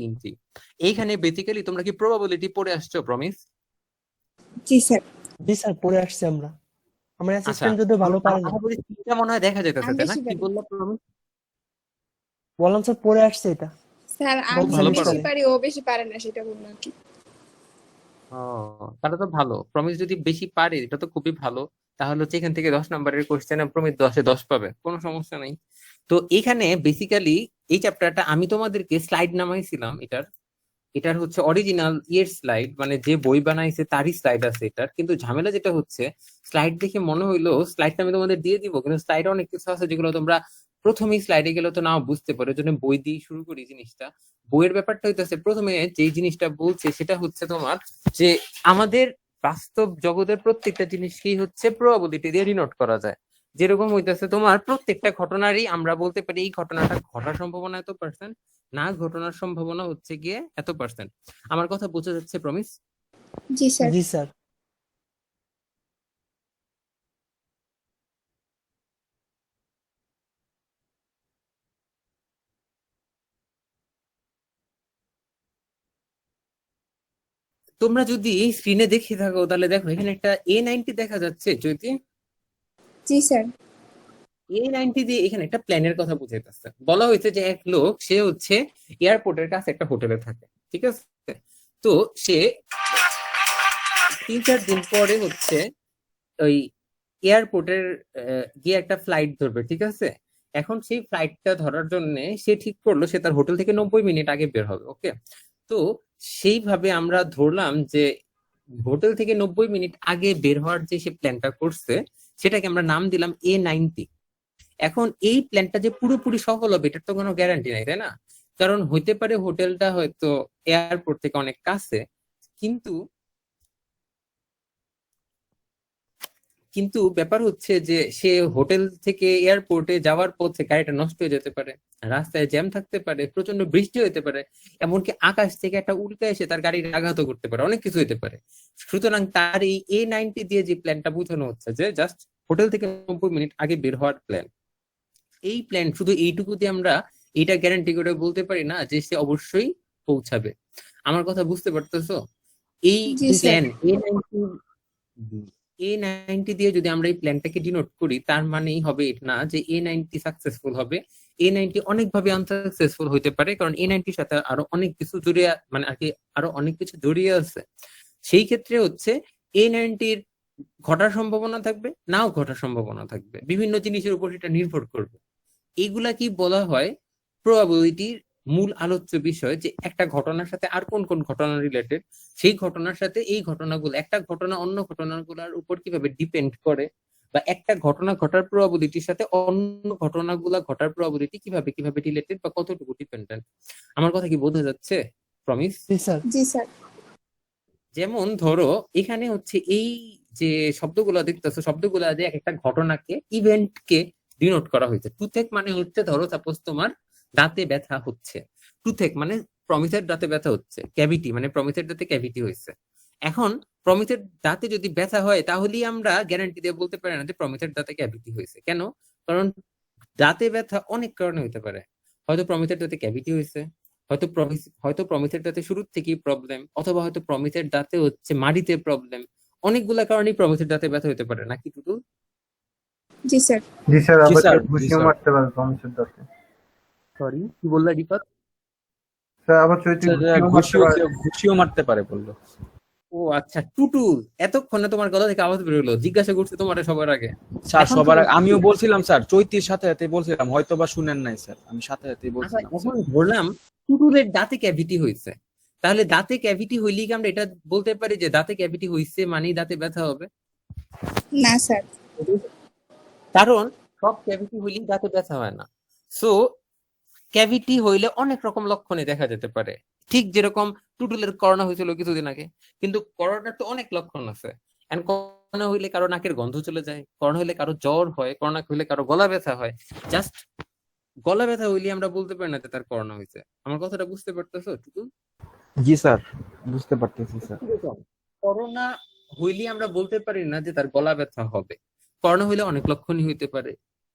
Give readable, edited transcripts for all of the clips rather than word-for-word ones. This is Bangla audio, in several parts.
ইঞ্চি। এইখানে বেসিক্যালি তোমরা কি প্রবাবিলিটি পড়ে আসছো প্রমিস? জি স্যার। জি স্যার, পড়ে আসছি আমরা। আমার আচ্ছা, অ্যাসিস্ট্যান্ট যদিও ভালো পারে না। আশা করি স্ক্রিনটা মনে হয় দেখা যাইতেছে, আমি তাই না? বেশি কি পারি। বললো প্রমিস? বললাম স্যার, পড়ে আসছে এটা স্যার গত আমি ভালো বেশি পারো? সেমিস্টারে। পারি, ও বেশি পারে না, সেটা বললো আর কি। ও, তাহলে তো ভালো। প্রমিস যদি বেশি পারে এটা তো খুবই ভালো। তাহলে হচ্ছে এখান থেকে 10 নম্বরের কোশ্চেনে প্রমিস 10-এ 10 পাবে, কোনো সমস্যা নেই। তো এখানে বেসিক্যালি এই চ্যাপ্টারটা আমি তোমাদেরকে স্লাইড নামাইছিলাম। এটার এটার হচ্ছে অরিজিনাল ইয়ের স্লাইড, মানে যে বই বানাইছে তারই স্লাইড আছে এটার। কিন্তু ঝামেলা যেটা হচ্ছে, স্লাইড দেখে মনে হইলো স্লাইডটা আমি তোমাদের দিয়ে দিব, কিন্তু স্লাইডে অনেক কিছু আছে যেগুলো তোমরা প্রথমেই স্লাইডে গেলে তো নাও বুঝতে পারো। এর জন্য বই দিয়ে শুরু করি জিনিসটা। বইয়ের ব্যাপারটা হইতেছে, প্রথমে যে জিনিসটা বলছে সেটা হচ্ছে তোমার যে আমাদের বাস্তব জগতের প্রত্যেকটা জিনিসকেই হচ্ছে প্রবাবিলিটি দিয়ে ডিনোট করা যায়। যেরকম হইতেছে তোমার প্রত্যেকটা ঘটনারই আমরা বলতে পারি এই ঘটনাটা ঘটার সম্ভাবনা এত পার্সেন্ট, না ঘটনার সম্ভাবনা হচ্ছে গিয়ে এত পার্সেন্ট। আমার কথা বোঝা যাচ্ছে প্রমিস? জি স্যার। জি স্যার। তোমরা যদি স্ক্রিনে দেখে থাকো তাহলে দেখো এখানে একটা A90 দেখা যাচ্ছে জ্যোতি। জি স্যার। A90 দিয়ে এখানে একটা প্ল্যানের কথা বুঝাইতেছে। বলা হয়েছে যে এক লোক, সে হচ্ছে এয়ারপোর্টের কাছে একটা হোটেলে থাকে, ঠিক আছে? তো সে 3-4 দিন পরে হচ্ছে ওই এয়ারপোর্টের গিয়ে একটা ফ্লাইট ধরবে, ঠিক আছে? এখন সেই ফ্লাইটটা ধরার জন্য সে ঠিক করলো সে তার হোটেল থেকে 90 মিনিট আগে বের হবে, ওকে? তো সেইভাবে আমরা ধরলাম যে হোটেল থেকে 90 মিনিট আগে বের হওয়ার যে সে প্ল্যানটা করছে, সেটাকে আমরা নাম দিলাম A90। এখন এই প্ল্যানটা যে পুরোপুরি সফল হবে এটার তো কোনো গ্যারান্টি নাই, তাই না? কারণ হইতে পারে হোটেলটা হয়তো এয়ারপোর্ট থেকে অনেক কাছে, কিন্তু কিন্তু ব্যাপার হচ্ছে যে সে হোটেল থেকে এয়ারপোর্টে যাওয়ার পথে গাড়িটা নষ্ট হয়ে যেতে পারে, রাস্তায় জ্যাম থাকতে পারে, প্রচন্ড বৃষ্টি হতে পারে, এমনকি আকাশ থেকে একটা উল্কা এসে তার গাড়ির আঘাত করতে পারে, অনেক কিছু হতে পারে। সুতরাং তার এই A90 দিয়ে যে প্ল্যানটা বোঝানো হচ্ছে যে জাস্ট হোটেল থেকে 90 মিনিট আগে বের হওয়ার প্ল্যান, এই প্ল্যান শুধু এইটুকু দিয়ে আমরা এটা গ্যারান্টি করে বলতে পারি না যে সে অবশ্যই পৌঁছাবে। আমার কথা বুঝতে পারতেছো? এই জি স্যার। প্ল্যান A90 দিয়ে যদি আমরা এই প্ল্যানটাকে ডিনোট করি, তার মানেই হবে এটা না যে A90 সাকসেসফুল হবে। A90 অনেকভাবে আনসাকসেসফুল হইতে পারে, কারণ A90-র সাথে আরো অনেক কিছু জড়িয়ে, মানে আর কি আরো অনেক কিছু জড়িয়ে আছে। সেই ক্ষেত্রে হচ্ছে A90-র ঘটার সম্ভাবনা থাকবে, নাও ঘটার সম্ভাবনা থাকবে, বিভিন্ন জিনিসের উপর এটা নির্ভর করবে। এইগুলা কি বলা হয় প্রবাবিলিটির মূল আলোচ্য বিষয়, যে একটা ঘটনার সাথে আর কোন কোন ঘটনা রিলেটেড, সেই ঘটনার সাথে এই ঘটনাগুলো, একটা ঘটনা অন্য ঘটনাগুলোর উপর কিভাবে ডিপেন্ড করে, বা একটা ঘটনা ঘটার প্রবাবিলিটির সাথে অন্য ঘটনাগুলা ঘটার প্রবাবিলিটি কিভাবে কিভাবে রিলেটেড বা কতটুকু ডিপেন্ডেন্ট। আমার কথা কি বোঝা যাচ্ছে প্রমিস? জি স্যার। জি স্যার। যেমন ধরো এখানে হচ্ছে এই যে শব্দগুলো দেখতেছো, শব্দগুলা যে এক একটা ঘটনাকে, ইভেন্টকে ডিনোট করা হয়েছে। টুথেক মানে হচ্ছে, ধরো সাপোজ তোমার দাঁতে ব্যথা হচ্ছে, টুথেক মানে প্রমিসের দাঁতে ব্যথা হচ্ছে, ক্যাভিটি মানে প্রমিসের দাঁতে ক্যাভিটি হয়েছে। এখন প্রমিসের দাঁতে যদি ব্যথা হয় তাহলেই আমরা গ্যারান্টি দিয়ে বলতে পারি না যে প্রমিসের দাঁতে ক্যাভিটি হয়েছে। কেন? কারণ দাঁতে ব্যথা অনেক কারণে হতে পারে। হয়তো প্রমিসের দাঁতে ক্যাভিটি হয়েছে, হয়তো প্রমিসের দাঁতে শুরুর থেকেই প্রবলেম, অথবা হয়তো প্রমিসের দাঁতে হচ্ছে মাড়িতে প্রবলেম। অনেকগুলা কারণেই প্রমিসের দাঁতে ব্যথা হতে পারে, নাকি টুটুল? জি স্যার। জি স্যার, জি আবার স্যার, কেউ জি ঘুষিও স্যার। মারতে পারে প্রমিসের দাঁতে। সরি, কি বললা রিপাত? স্যার আবার চৈতি স্যার, ঘুষিও মারতে পারে। ঘুষিও মারতে পারে বললো। ও আচ্ছা, টুটুল, এতক্ষণে তোমার গলা থেকে আওয়াজ বেরোলো, জিজ্ঞাসা করছি তোমার সবার আগে। স্যার এখন সবার তুমি আগে আমিও বলছিলাম স্যার, চৈতির সাথে সাথে বলছিলাম, হয়তো বা শুনেন নাই স্যার, আমি সাথে সাথেই আচ্ছা, বলছিলাম এখন স্যার। ধরলাম টুটুলের দাঁতে ক্যাভিটি হয়েছে, তাহলে দাঁতে ক্যাভিটি হইলেই কি আমরা এটা বলতে পারি যে দাঁতে ক্যাভিটি হইছে মানেই দাঁতে ব্যথা হবে? না স্যার। কারণ সব ক্যাভিটি হইলেই দাঁতে ব্যথা হয় না। সো ক্যাভিটি হইলে অনেক রকম লক্ষণে দেখা যেতে পারে, ঠিক যেরকম টুটুলের করোনা হয়েছিল কিছুদিন আগে। কিন্তু করোনার তো অনেক লক্ষণ আছে। And করোনা হইলে কারো নাকের গন্ধ চলে যায়, করোনা হইলে কারো জ্বর হয়, করোনা হইলে কারো গলা ব্যথা হয়। জাস্ট গলা ব্যথা হইলে আমরা বলতে পারি না যে তার করোনা হয়েছে। আমার কথাটা বুঝতে পারতেছো টুটুল? জি স্যার, বুঝতে পারতেছি স্যার। এরকম করোনা হইলে আমরা বলতে পারি না যে তার গলা ব্যথা হবে। করোনা হইলে অনেক লক্ষণই হইতে পারে।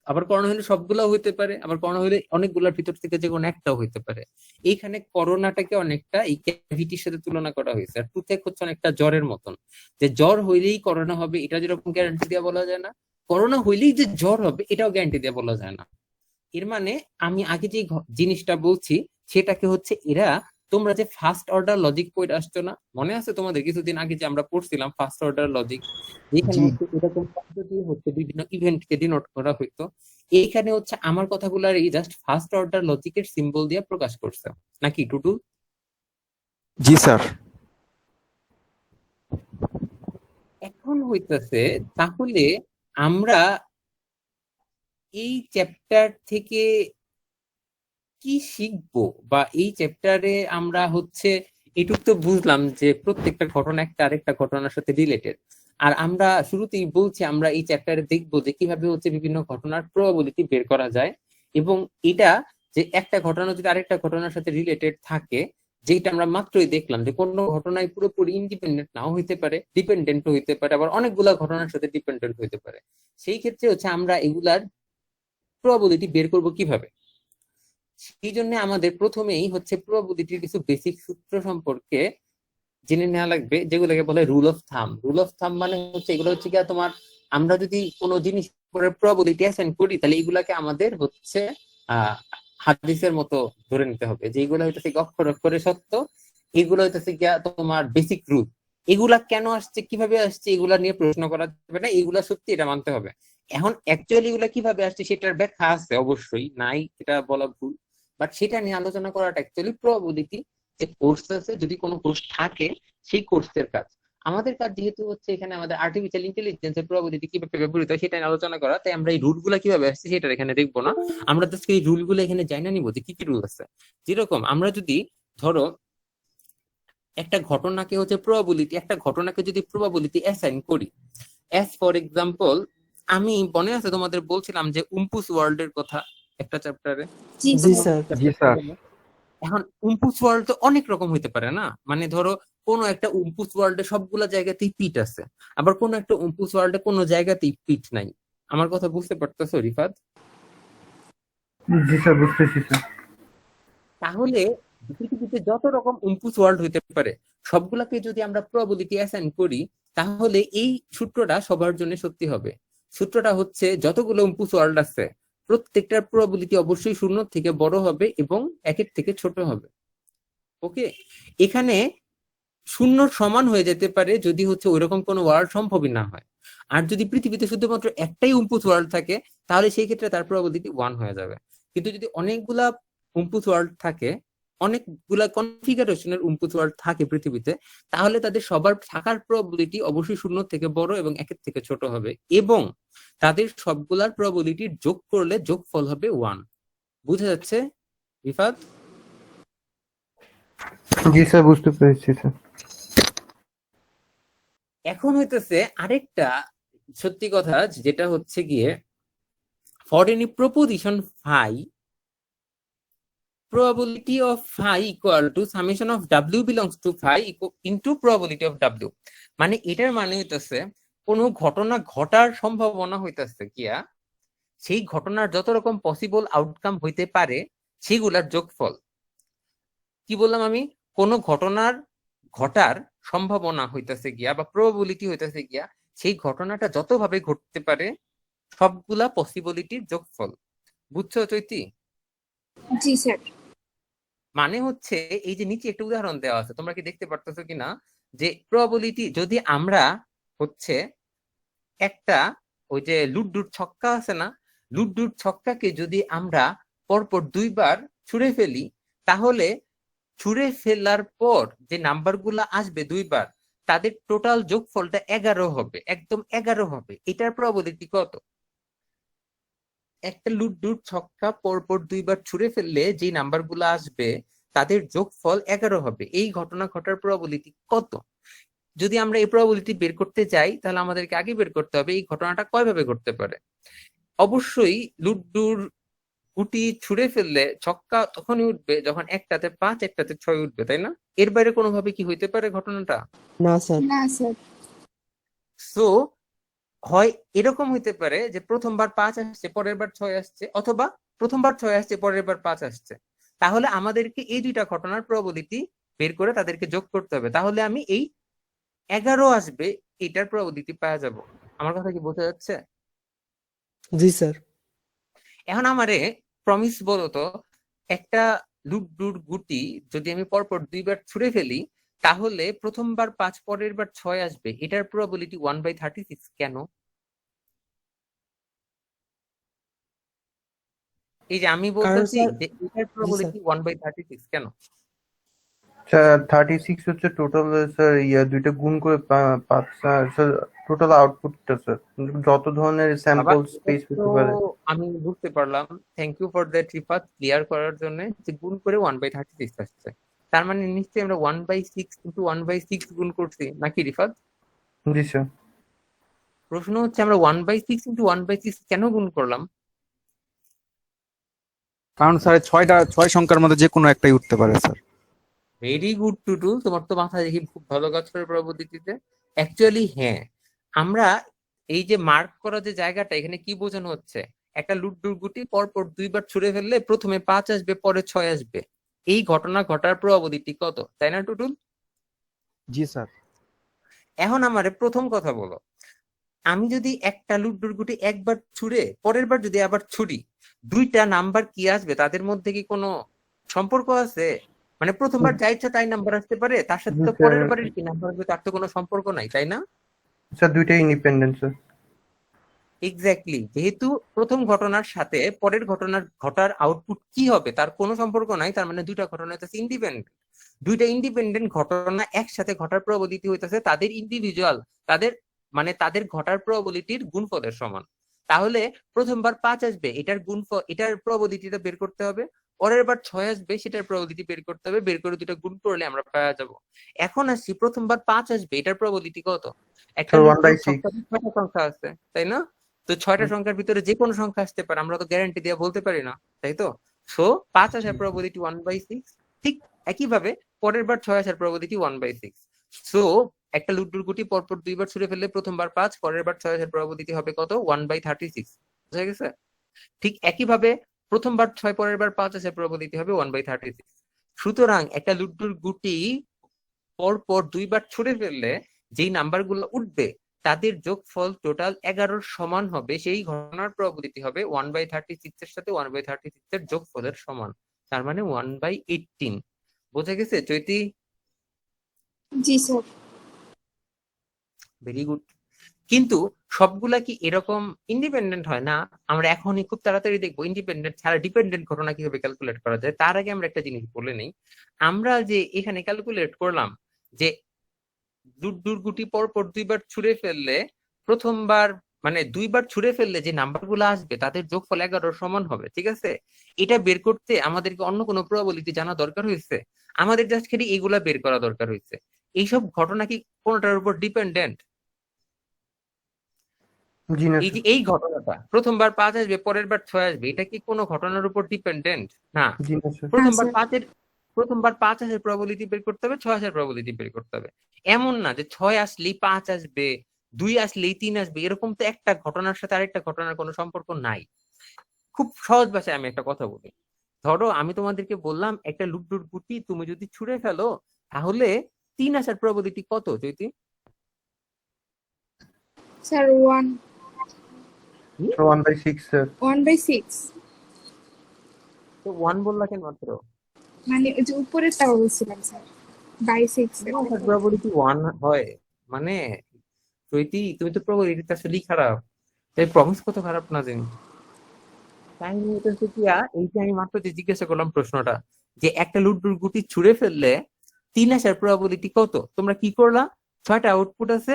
আবার করোনা হলে সবগুলা হইতে পারে, আবার করোনা হলে অনেকগুলোর ভিতর থেকে যে কোনো একটাও হইতে পারে। এইখানে করোনাটাকে অনেকটা এই ক্যাভিটির সাথে তুলনা করা হয়েছে। আর টুথেক হচ্ছে অনেকটা জ্বরের মতন, যে জ্বর হইলেই করোনা হবে এটা যেরকম গ্যারান্টি দিয়ে বলা যায় না, করোনা হইলেই যে জ্বর হবে এটাও গ্যারান্টি দিয়ে বলা যায় না। এর মানে আমি আগে যে জিনিসটা বলছি সেটাকে হচ্ছে এরা, তোমরা যে ফার্স্ট অর্ডার লজিক পড়ে আসছো না, মনে আছে তোমাদের কিছুদিন আগে যে আমরা পড়ছিলাম ফার্স্ট অর্ডার লজিক, যেখানে জি হচ্ছে এরকম পদ্ধতি হচ্ছে বিভিন্ন ইভেন্টকে ডিনোট করা হইতো। এইখানে হচ্ছে আমার কথাগুলার এই জাস্ট ফার্স্ট অর্ডার লজিকের সিম্বল দিয়ে প্রকাশ করছে, নাকি টুটুল? জি স্যার। এখন হইতেছে তাহলে আমরা এই চ্যাপ্টার থেকে কি শিখবো, বা এই চ্যাপ্টারে আমরা হচ্ছে এটুক তো বুঝলাম যে প্রত্যেকটা ঘটনা একটা আরেকটা ঘটনার সাথে রিলেটেড। আর আমরা শুরুতেই বলছি আমরা এই চ্যাপ্টারে দেখবো যে কিভাবে হচ্ছে বিভিন্ন ঘটনার প্রবাবিলিটি বের করা যায়, এবং এটা যে একটা ঘটনা যদি আরেকটা ঘটনার সাথে রিলেটেড থাকে, যেটা আমরা মাত্রই দেখলাম যে কোনো ঘটনায় পুরোপুরি ইন্ডিপেন্ডেন্ট নাও হইতে পারে, ডিপেন্ডেন্ট হইতে পারে, আবার অনেকগুলা ঘটনার সাথে ডিপেন্ডেন্ট হইতে পারে। সেই ক্ষেত্রে হচ্ছে আমরা এগুলার প্রবাবিলিটি বের করব কিভাবে। সেই জন্য আমাদের প্রথমেই হচ্ছে প্রবাবিলিটির কিছু বেসিক সূত্র সম্পর্কে জেনে নেওয়া লাগবে, যেগুলোকে বলে রুল অফ থাম। রুল অফ থাম মানে হচ্ছে এগুলো হচ্ছে কি তোমার, আমরা যদি কোনো জিনিস পরে প্রবাবিলিটি অ্যাসাইন করি তাহলে এগুলাকে আমাদের হচ্ছে আহ হাদিসের মতো ধরে নিতে হবে, যে এগুলো হইতেছে কি অক্ষর অক্ষরে সত্য, এগুলো হইতেছে গিয়া তোমার বেসিক রুল। এগুলা কেন আসছে, কিভাবে আসছে, এগুলা নিয়ে প্রশ্ন করা যাবে না, এগুলা সত্যি এটা মানতে হবে। এখন অ্যাকচুয়ালি এগুলা কিভাবে আসছে সেটার ব্যাখ্যা আছে, অবশ্যই নাই এটা বলা ভুল, বাট সেটা নিয়ে আলোচনা করাটা অ্যাকচুয়ালি প্রবাবিলিটি যে কোর্স আছে, যদি কোনো কোর্স থাকে সেই কোর্সের কাজ। আমাদের কাজ যেহেতু হচ্ছে এখানে আমাদের আর্টিফিশিয়াল ইন্টেলিজেন্সের প্রবাবিলিটি কিভাবে ব্যবহৃত হয় সেটা নিয়ে আলোচনা করা, তাই আমরা এই রুল গুলা কিভাবে আসছে সেটা এখানে দেখবো না। আমরা জাস্ট এই রুল গুলো এখানে জানা নিবো যে কি কি রুল আছে। যেরকম আমরা যদি ধরো একটা ঘটনাকে হচ্ছে প্রবাবিলিটি, একটা ঘটনাকে যদি প্রবাবিলিটি অ্যাসাইন করি, অ্যাজ ফর এক্সাম্পল আমি মনে আছে তোমাদের বলছিলাম যে উম্পুস ওয়ার্ল্ড এর কথা একটা চ্যাপ্টারে। জি জি স্যার স্যার জি স্যার। এখন উম্পুস ওয়ার্ল্ড তো অনেক রকম হইতে পারে না, মানে ধরো কোনো একটা উম্পুস ওয়ার্ল্ডে সবগুলা জায়গাতেই পিঠ আছে, আবার কোনো একটা উম্পুস ওয়ার্ল্ডে কোনো জায়গাতেই পিঠ নাই। আমার কথা বুঝতে পারতেছো রিফাত? জি স্যার, বুঝতেছি স্যার। তাহলে পৃথিবীতে যত রকম উম্পুস ওয়ার্ল্ড হইতে পারে সবগুলাকে যদি আমরা প্রবাবিলিটি অ্যাসাইন করি, তাহলে এই সূত্রটা সবার জন্য সত্যি হবে। সূত্রটা হচ্ছে যতগুলো উম্পুস ওয়ার্ল্ড আছে প্রত্যেকটার প্রবাবিলিটি অবশ্যই শূন্য থেকে বড় হবে এবং একের থেকে ছোট হবে। ওকে, এখানে শূন্য সমান হয়ে যেতে পারে যদি হচ্ছে ওইরকম কোনো ওয়ার্ল্ড সম্ভবই না হয়। আর যদি পৃথিবীতে শুধুমাত্র একটাই উম্পুস ওয়ার্ল্ড থাকে তাহলে সেই ক্ষেত্রে তার প্রবাবিলিটি 1 হয়ে যাবে। কিন্তু যদি অনেকগুলা উম্পুস ওয়ার্ল্ড থাকে, অনেকগুলা কনফিগারেশনের উম্পুস ওয়ার্ল্ড থাকে পৃথিবীতে, তাহলে তাদের সবার থাকার প্রবাবিলিটি অবশ্যই শূন্য থেকে বড় এবং একের থেকে ছোট হবে, এবং তাদের সবগুলার প্রবাবিলিটি যোগ করলে যোগফল হবে 1। বুঝা যাচ্ছে রিফাত? জি স্যার, বুঝতে পেরেছি স্যার। এখন হইতেছে আরেকটা সত্যি কথা, যেটা হচ্ছে গিয়ে for any proposition phi, probability of phi equal to summation of w belongs to phi into probability of w। মানে এটার মানে হইতেছে কোনো ঘটনা ঘটার সম্ভাবনা হইতেছে গিয়া সেই ঘটনার যত রকম পসিবল আউটকাম হইতে পারে সেগুলার যোগফল। কি বললাম আমি? কোনো ঘটনার ঘটার সম্ভাবনা হইতেছে গিয়া বা প্রবাবিলিটি হইতেছে গিয়া সেই ঘটনাটা যতভাবে ঘটতে পারে সবগুলা পসিবিলিটির যোগফল। বুঝছো চৈতি? জি স্যার মানে হচ্ছে এই যে নিচে একটা উদাহরণ দেওয়া আছে, তোমরা কি দেখতে পারতেছো কিনা, যে প্রবাবিলিটি যদি আমরা হচ্ছে একটা ওই যে লুড্ডুর ছক্কা আছে না, লুড্ডুর ছক্কাকে যদি আমরা পরপর 2বার ছুঁড়ে ফেলি, তাহলে ছুঁড়ে ফেলার পর যে নাম্বার গুলা আসবে 2বার তাদের টোটাল যোগফলটা 11 হবে, একদম 11 হবে। এটার প্রবাবিলিটি কত? একটা লুড্ডুর ছক্কা পরপর 2বার ছুঁড়ে ফেললে যে নাম্বার গুলো আসবে তাদের যোগফল 11 হবে। এই ঘটনা ঘটার প্রবাবিলিটি কত? যদি আমরা এই প্রবাবিলিটি বের করতে যাই তাহলে আমাদেরকে আগে বের করতে হবে এই ঘটনাটা কয়ভাবে ঘটতে পারে। অবশ্যই লুড্ডুর গুটি ছুঁড়ে ফেললে ছক্কা তখনই উঠবে যখন একটাতে 5 একটাতে 6 উঠবে, তাই না? এর বাইরে কোনোভাবে কি হইতে পারে ঘটনাটা? না স্যার। না স্যার সো হয় এরকম হইতে পারে যে প্রথমবার 5 আসছে পরের বার 6 আসছে, অথবা প্রথমবার 6 আসছে পরের বার 5 আসছে। তাহলে আমাদেরকে এই দুইটা ঘটনার প্রবাবিলিটি বের করে তাদেরকে যোগ করতে হবে, তাহলে আমি এই 11 আসবে এটার প্রবাবিলিটি পাওয়া যাব। আমার কথা কি বোঝা যাচ্ছে? জি স্যার। এখন আমারে প্রমিস বলো তো, একটা লুডুর গুটি যদি আমি পরপর দুইবার ছুঁড়ে ফেলি, তাহলে প্রথমবার 5 পরের বার 6 আসবে, এটার প্রবাবিলিটি 1/36 কেন? এই যে আমি কারণ বলতেছি স্যার, যে এটার জি স্যার, প্রবাবিলিটি 1/36 কেন? স্যার 36 হচ্ছে টোটাল, স্যার দুইটা গুণ করে পাঁচ, স্যার টোটাল আউটপুটটা স্যার, যত ধরনের বাবা, স্যাম্পল এটা স্পেস তো হতে পারে। আমি বুঝতে পারলাম, thank you for that Rifat, clear করার জন্য যে গুণ করে 1/36 আসছে। তার মানে নিশ্চয়ই আমরা 1/6 কিন্তু 1/6 গুণ করছি নাকি রিফাত? জি স্যার। প্রশ্ন হচ্ছে আমরা 1/6 কিন্তু 1/6 কেন গুণ করলাম? কারণ স্যার ছয় সংখ্যার মধ্যে যে কোনো একটাই উঠতে পারে স্যার। ভেরি গুড টুটু, তোমার তো মাথা দেখি খুব ভালো কাজ করে প্রবৃত্তিতে। অ্যাকচুয়ালি হ্যাঁ, আমরা এই যে মার্ক করা যে জায়গাটা, এখানে কি বোঝানো হচ্ছে, একটা লুডুর গুটি পরপর দুইবার ছুঁড়ে ফেললে প্রথমে 5 আসবে পরে 6 আসবে, এই ঘটনা ঘটার প্রবাবিলিটি কত, তাই না টুটুল? জি স্যার। এখন আমারে প্রথম কথা বলো, আমি যদি একটা লুডুর গুটি একবার ছুঁড়ে পরের বার যদি আবার ছুড়ি, দুইটা নাম্বার কি আসবে, তাদের মধ্যে কি কোনো সম্পর্ক আছে? মানে প্রথমবার যা ইচ্ছা তাই নাম্বার আসতে পারে, তার সাথে জি তো স্যার। পরের বারের কি নাম্বার আসবে তার তো কোনো সম্পর্ক নাই, তাই না? স্যার দুইটাই ইন্ডিপেন্ডেন্ট স্যার। এক্স্যাক্টলি, যেহেতু প্রথম ঘটনার সাথে পরের ঘটনার ঘটার আউটপুট কি হবে তার কোনো সম্পর্ক নাই, তার মানে দুইটা ঘটনা হইতেছে ইন্ডিপেন্ডেন্ট। দুইটা ইন্ডিপেন্ডেন্ট ঘটনা একসাথে ঘটার প্রবাবিলিটি হইতেছে তাদের ইন্ডিভিজুয়াল, তাদের মানে তাদের ঘটার প্রবাবিলিটির গুণফলের সমান। তাহলে প্রথমবার 5 আসবে, এটার গুণফল, এটার প্রবাবিলিটিটা বের করতে হবে। পরের বার 6 আসবে, সেটার প্রবাবিলিটি বের করতে হবে, বের করে দুটো গুণ করলে আমরা পাওয়া যাব। এখন আসছি প্রথমবার 5 আসবে, এটার প্রবাবিলিটি কত? একটা স্যার ওয়ান বাই লুড্ডুর সিক্স। ছকটা 6টা সংখ্যা আছে, তাই না? তো 6টা সংখ্যার ভিতরে যে কোনো সংখ্যা আসতে পারে, আমরা তো গ্যারান্টি দিয়ে বলতে পারি না, তাই তো? সো 5 আসার প্রবাবিলিটি 1/6। ঠিক একইভাবে পরের বার 6 আসার প্রবাবিলিটি 1/6। সো একটা লুডুর গুটি পরপর দুইবার ছুড়ে ফেললে প্রথমবার 5, পরের বার 6 আসার প্রবাবিলিটি হবে কত? 1/36। বুঝা গেছে? ঠিক একইভাবে প্রথমবার 6 পরের বার 5 আসার প্রবাবিলিটি হবে 1/36। সুতরাং একটা লুডুর গুটি পরপর দুইবার ছুড়ে ফেললে যেই নাম্বারগুলো উঠবে তাদের যোগফল টোটাল 11 সমান হবে, সেই ঘটনার প্রবাবিলিটি হবে 1/36 এর সাথে 1/36 এর যোগফলের সমান, তার মানে 1/18। বোঝা গেছে চৈতি? জি স্যার। Very good. কিন্তু সবগুলা কি এরকম ইন্ডিপেন্ডেন্ট হয় না? আমরা এখনই খুব তাড়াতাড়ি দেখবো ইন্ডিপেন্ডেন্ট ছাড়া ডিপেন্ডেন্ট ঘটনা কিভাবে ক্যালকুলেট করা যায়। তার আগে আমরা একটা জিনিস বলে নেই, আমরা যে এখানে ক্যালকুলেট করলাম যে লুডুর গুটি পর পর দুইবার ছুঁড়ে ফেললে প্রথমবার মানে দুইবার ছুঁড়ে ফেললে যে নাম্বার গুলো আসবে তাদের যোগফল 11 সমান হবে, ঠিক আছে? এটা বের করতে আমাদেরকে অন্য কোনো প্রবাবিলিটি জানা দরকার হয়েছে? আমাদের জাস্ট খালি এগুলা বের করা দরকার হয়েছে। এইসব ঘটনা কি কোনটার উপর ডিপেন্ডেন্ট? জি না এই স্যার। যে এই ঘটনাটা প্রথমবার 5 আসবে পরের বার 6 আসবে, এটা কি কোনো ঘটনার উপর ডিপেন্ডেন্ট? না। জি না স্যার। না প্রথমবার স্যার। 5 এর প্রথমবার 5 আসার প্রবাবিলিটি বের করতে হবে, 6 আসার প্রবাবিলিটি বের করতে হবে। এমন না যে 6 আসলেই 5 আসবে, 2 আসলেই 3 আসবে, এরকম তো একটা ঘটনার সাথে আরেকটা ঘটনার কোনো সম্পর্ক নাই। খুব সহজ ভাষায় আমি একটা কথা বলি, ধরো আমি তোমাদেরকে বললাম একটা লুডুর গুটি তুমি যদি ছুঁড়ে ফেলো তাহলে 3 আসার প্রবাবিলিটি কত চৈতি? Sir 1 1/6 sir. 1/6। তো 1 বললা কেন মাত্র? মানে ওই যে উপরেরটা বলছিলাম স্যার, বাই 6 3 আসার প্রবাবিলিটি 1 হয় মানে? চৈতি তুমি তো প্রবাবিলিটি আসলেই খারাপ, তাই প্রমিস কত খারাপ না জানি। কাহিনী হচ্ছে কি, এই যে আমি মাত্র যে জিজ্ঞাসা করলাম প্রশ্নটা, যে একটা লুডুর গুটি ছুঁড়ে ফেললে 3 আসার প্রবাবিলিটি কত, তোমরা কি করলা? 6টা আউটপুট আছে,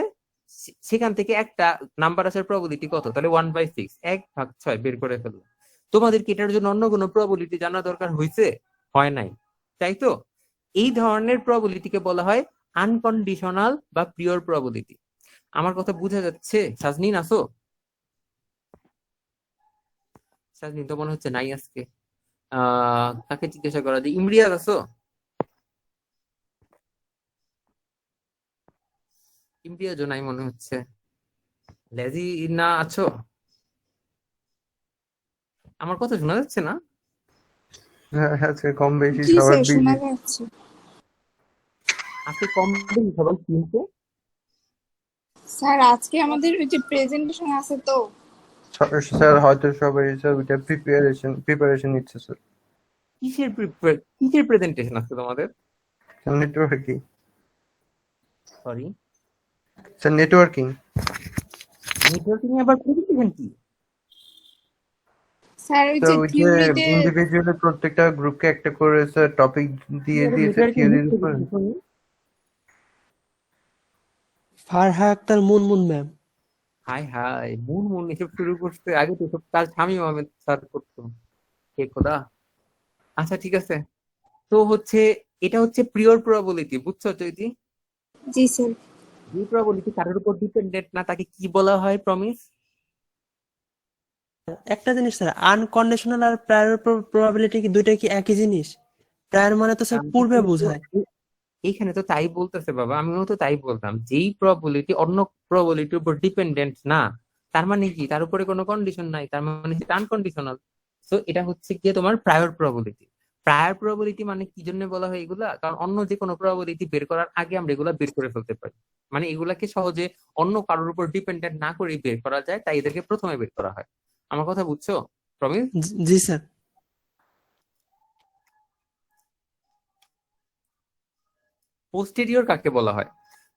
সেখান থেকে একটা নাম্বার আসার প্রবাবিলিটি কত, তাহলে 1/6, 1/6 বের করে ফেললো। তোমাদের কি এটার জন্য অন্য কোনো প্রবাবিলিটি জানা দরকার হয়েছে? হয় নাই, তাই তো? এই ধরনের প্রবাবিলিটিকে বলা হয় আনকন্ডিশনাল বা পিওর প্রবাবিলিটি। আমার কথা বুঝা যাচ্ছে? সাজনিন আসো? সাজনিন তো মনে হচ্ছে নাই আজকে। কাকে জিজ্ঞাসা করা যায়, ইমরিয়াজ আছো? ইমরিয়াজও নাই মনে হচ্ছে। লেজি না আছো? আমার কথা শোনা যাচ্ছে না? হ্যাঁ হ্যাঁ স্যার, কম বেশি জি সবার স্যার, বিজি। শোনা যাচ্ছে। আজকে কম বেশি সবাই কিন্তু স্যার আজকে আমাদের ওই যে প্রেজেন্টেশন আছে তো। স্যার হয়তো সবাই স্যার ওইটা প্রিপারেশন নিচ্ছে স্যার। কিসের প্রেজেন্টেশন আছে তোমাদের? Networking. Sorry, sir networking. Networking এ আবার প্রেজেন্টেশন কি? স্যার ওই স্যার যে ওই যে থিওরিতে। ইন্ডিভিজুয়ালি প্রত্যেকটা গ্রুপকে একটা করে স্যার টপিক দিয়ে দিয়েছে নেটওয়ার্কিং থিওরির উপর। Farha Akter Munmun ma'am. Hi hi, Munmun এসব শুরু করতে, আগে তো সব কাজ শামীম আহমেদ স্যার করতো। হে খোদা। আচ্ছা ঠিক আছে। তো হচ্ছে, এটা হচ্ছে প্রিয়র প্রবাবিলিটি, বুঝছো চৈতি? জি স্যার। যে প্রবাবিলিটি কারোর উপর ডিপেন্ডেন্ট না তাকে কি বলা হয়, প্রমিস? একটা জিনিস স্যার, আনকন্ডিশনাল আর প্রায়র প্রবাবিলিটি কি দুইটা কি একই জিনিস? প্রায়র মানে তো স্যার পূর্বে বোঝায়। এইখানে তো তাই বলতেছে বাবা, আমিও তো তাই বলতাম, যেই প্রবাবিলিটি অন্য প্রবাবিলিটির উপর ডিপেন্ডেন্ট না, তার মানে কি তার উপরে কোনো কন্ডিশন নাই, তার মানে সেটা আনকন্ডিশনাল। তো এটা হচ্ছে গিয়ে তোমার প্রায়র প্রবাবিলিটি। প্রায়র প্রবাবিলিটি মানে কি জন্য বলা হয় এগুলা? কারণ অন্য যে কোনো প্রবাবিলিটি বের করার আগে আমরা এগুলা বের করে ফেলতে পারি, মানে এগুলাকে সহজে অন্য কারোর উপর ডিপেন্ডেন্ট না করে বের করা যায়, তাই এদেরকে প্রথমে বের করা হয়। আমার কথা বুঝছো প্রমিস? জি স্যার। পোস্টেরিয়র কাকে বলা হয়?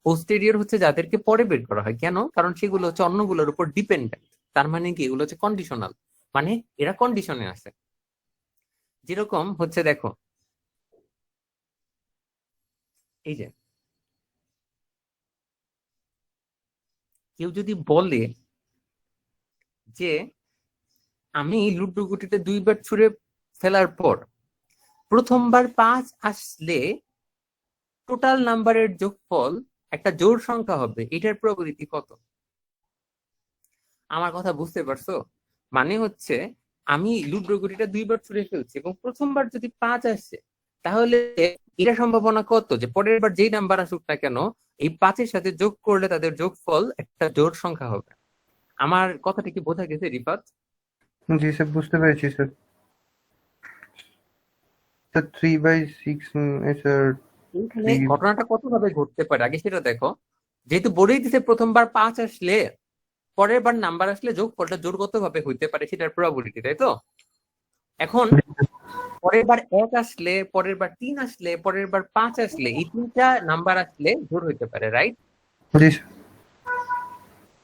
পোস্টেরিয়র হচ্ছে যাদেরকে পরে বের করা হয়। কেন? কারণ সেগুলো হচ্ছে অন্যগুলোর উপর ডিপেন্ডেন্ট। তার মানে কি এগুলো হচ্ছে কন্ডিশনাল, মানে এরা কন্ডিশনে আছে। যেরকম হচ্ছে দেখো, এই যে কেউ যদি বলে যে আমি লুডো গুটিতে দুইবার ছুঁড়ে ফেলার পর প্রথমবার 5 আসলে টোটাল নাম্বারের যোগফল একটা জোড় সংখ্যা হবে, এটার প্রবাবিলিটি কত? আমার কথা বুঝতে পারছো? মানে হচ্ছে আমি লুডো গুটিটা দুইবার ছুঁড়ে ফেলছি এবং প্রথমবার যদি 5 আসে, তাহলে এটা সম্ভাবনা কত যে পরের বার যেই নাম্বার আসুক না কেন, এই 5-এর সাথে যোগ করলে তাদের যোগফল একটা জোড় সংখ্যা হবে। আমার কথাটা কি বোঝা গেছে রিফাত? জি স্যার, বুঝতে পেরেছি স্যার। Sir 3/6 sir. এইখানে 3। ঘটনাটা কত ভাবে ঘটতে পারে আগে সেটা দেখো। যেহেতু বলেই দিছে প্রথমবার 5 আসলে পরের বার নাম্বার আসলে যোগফলটা জোড়গত ভাবে হইতে পারে, সেটার প্রবাবিলিটি, তাই তো? এখন পরের বার 1 আসলে, পরের বার 3 আসলে, পরের বার 5 আসলে, এই তিনটা নাম্বার আসলে জোড় হইতে পারে, রাইট? জি স্যার।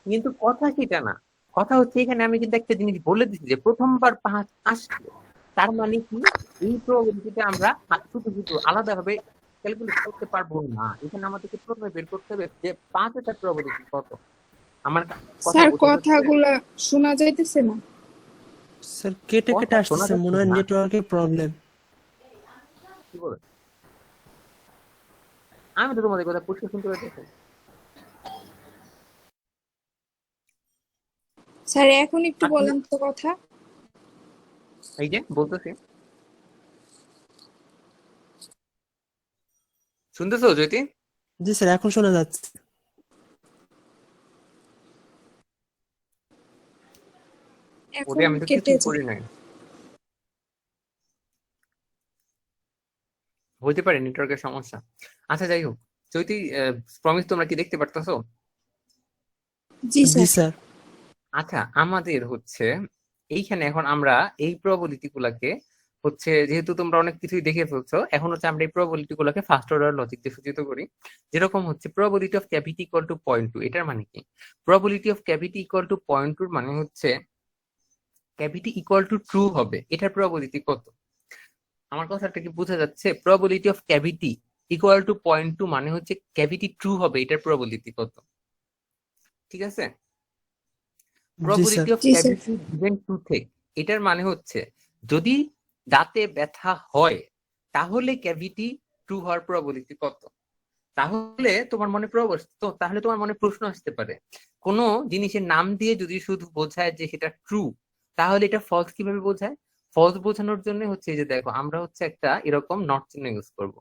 কিন্তু কথা সেটা না। কথা হচ্ছে এখানে আমি কিন্তু একটা জিনিস বলে দিচ্ছি যে প্রথমবার 5 আসলে, তার মানে কি এই প্রবাবিলিটিটা আমরা শুধু শুধু আলাদাভাবে ক্যালকুলেট করতে পারবো না। এখানে আমাদেরকে প্রথমে বের করতে হবে যে 5 এর প্রবাবিলিটি কত। আমার কথা স্যার বোঝা যাচ্ছে? কথাগুলা শোনা যাইতেছে না। স্যার কেটে কেটে কথা শোনা আসতেছে, যাচ্ছে মনে হয় না? নেটওয়ার্কের প্রবলেম। কি বলে? আমি তো তোমাদের কথা পরিষ্কার শুনতে পাচ্ছি। স্যার এখন একটু আসলে বলেন তো কথা। এই যে বলতেছি, শুনতেছো জ্যোতি? জি স্যার, এখন শোনা যাচ্ছে। ওরে এখন আমি তো কেটে কিছুই যায়। করি নাই। হইতে পারে নেটওয়ার্কের সমস্যা। আচ্ছা যাই হোক, চৈতি, প্রমিস তোমরা কি দেখতে পারতেছো? জি জি স্যার। স্যার। আচ্ছা, আমাদের হচ্ছে এইখানে এখন আমরা এই প্রবাবিলিটি গুলাকে হচ্ছে, যেহেতু তোমরা অনেক কিছুই দেখে ফেলছো, এখন হচ্ছে আমরা এই প্রবাবিলিটি গুলাকে ফার্স্ট অর্ডার লজিক দিয়ে সূচিত করি। যেরকম হচ্ছে probability of cavity equal to 0.2, এটার মানে কি? Probability of cavity equal to 0.2 মানে হচ্ছে ক্যাভিটি ইকুয়াল টু ট্রু হবে, এটার প্রবাবিলিটি কত? আমার কথাটা কি বোঝা যাচ্ছে? Probability of cavity equal to 0.2 মানে হচ্ছে ক্যাভিটি ট্রু হবে, এটার প্রবাবিলিটি কত? ঠিক আছে? জি স্যার। প্রবাবিলিটি অফ জি স্যার। ক্যাভিটি গিভেন টুথেক, এটার মানে হচ্ছে যদি দাঁতে ব্যথা হয় তাহলে ক্যাভিটি ট্রু হওয়ার প্রবাবিলিটি কত? তাহলে তোমার মনে প্রশ্ন আসতে পারে, কোন জিনিসের নাম দিয়ে যদি শুধু বোঝায় যে সেটা ট্রু, তাহলে এটা ফলস কিভাবে বোঝায়? ফলস বোঝানোর জন্য হচ্ছে এই যে দেখো, আমরা হচ্ছে একটা এরকম নট চিহ্ন ইউজ করব।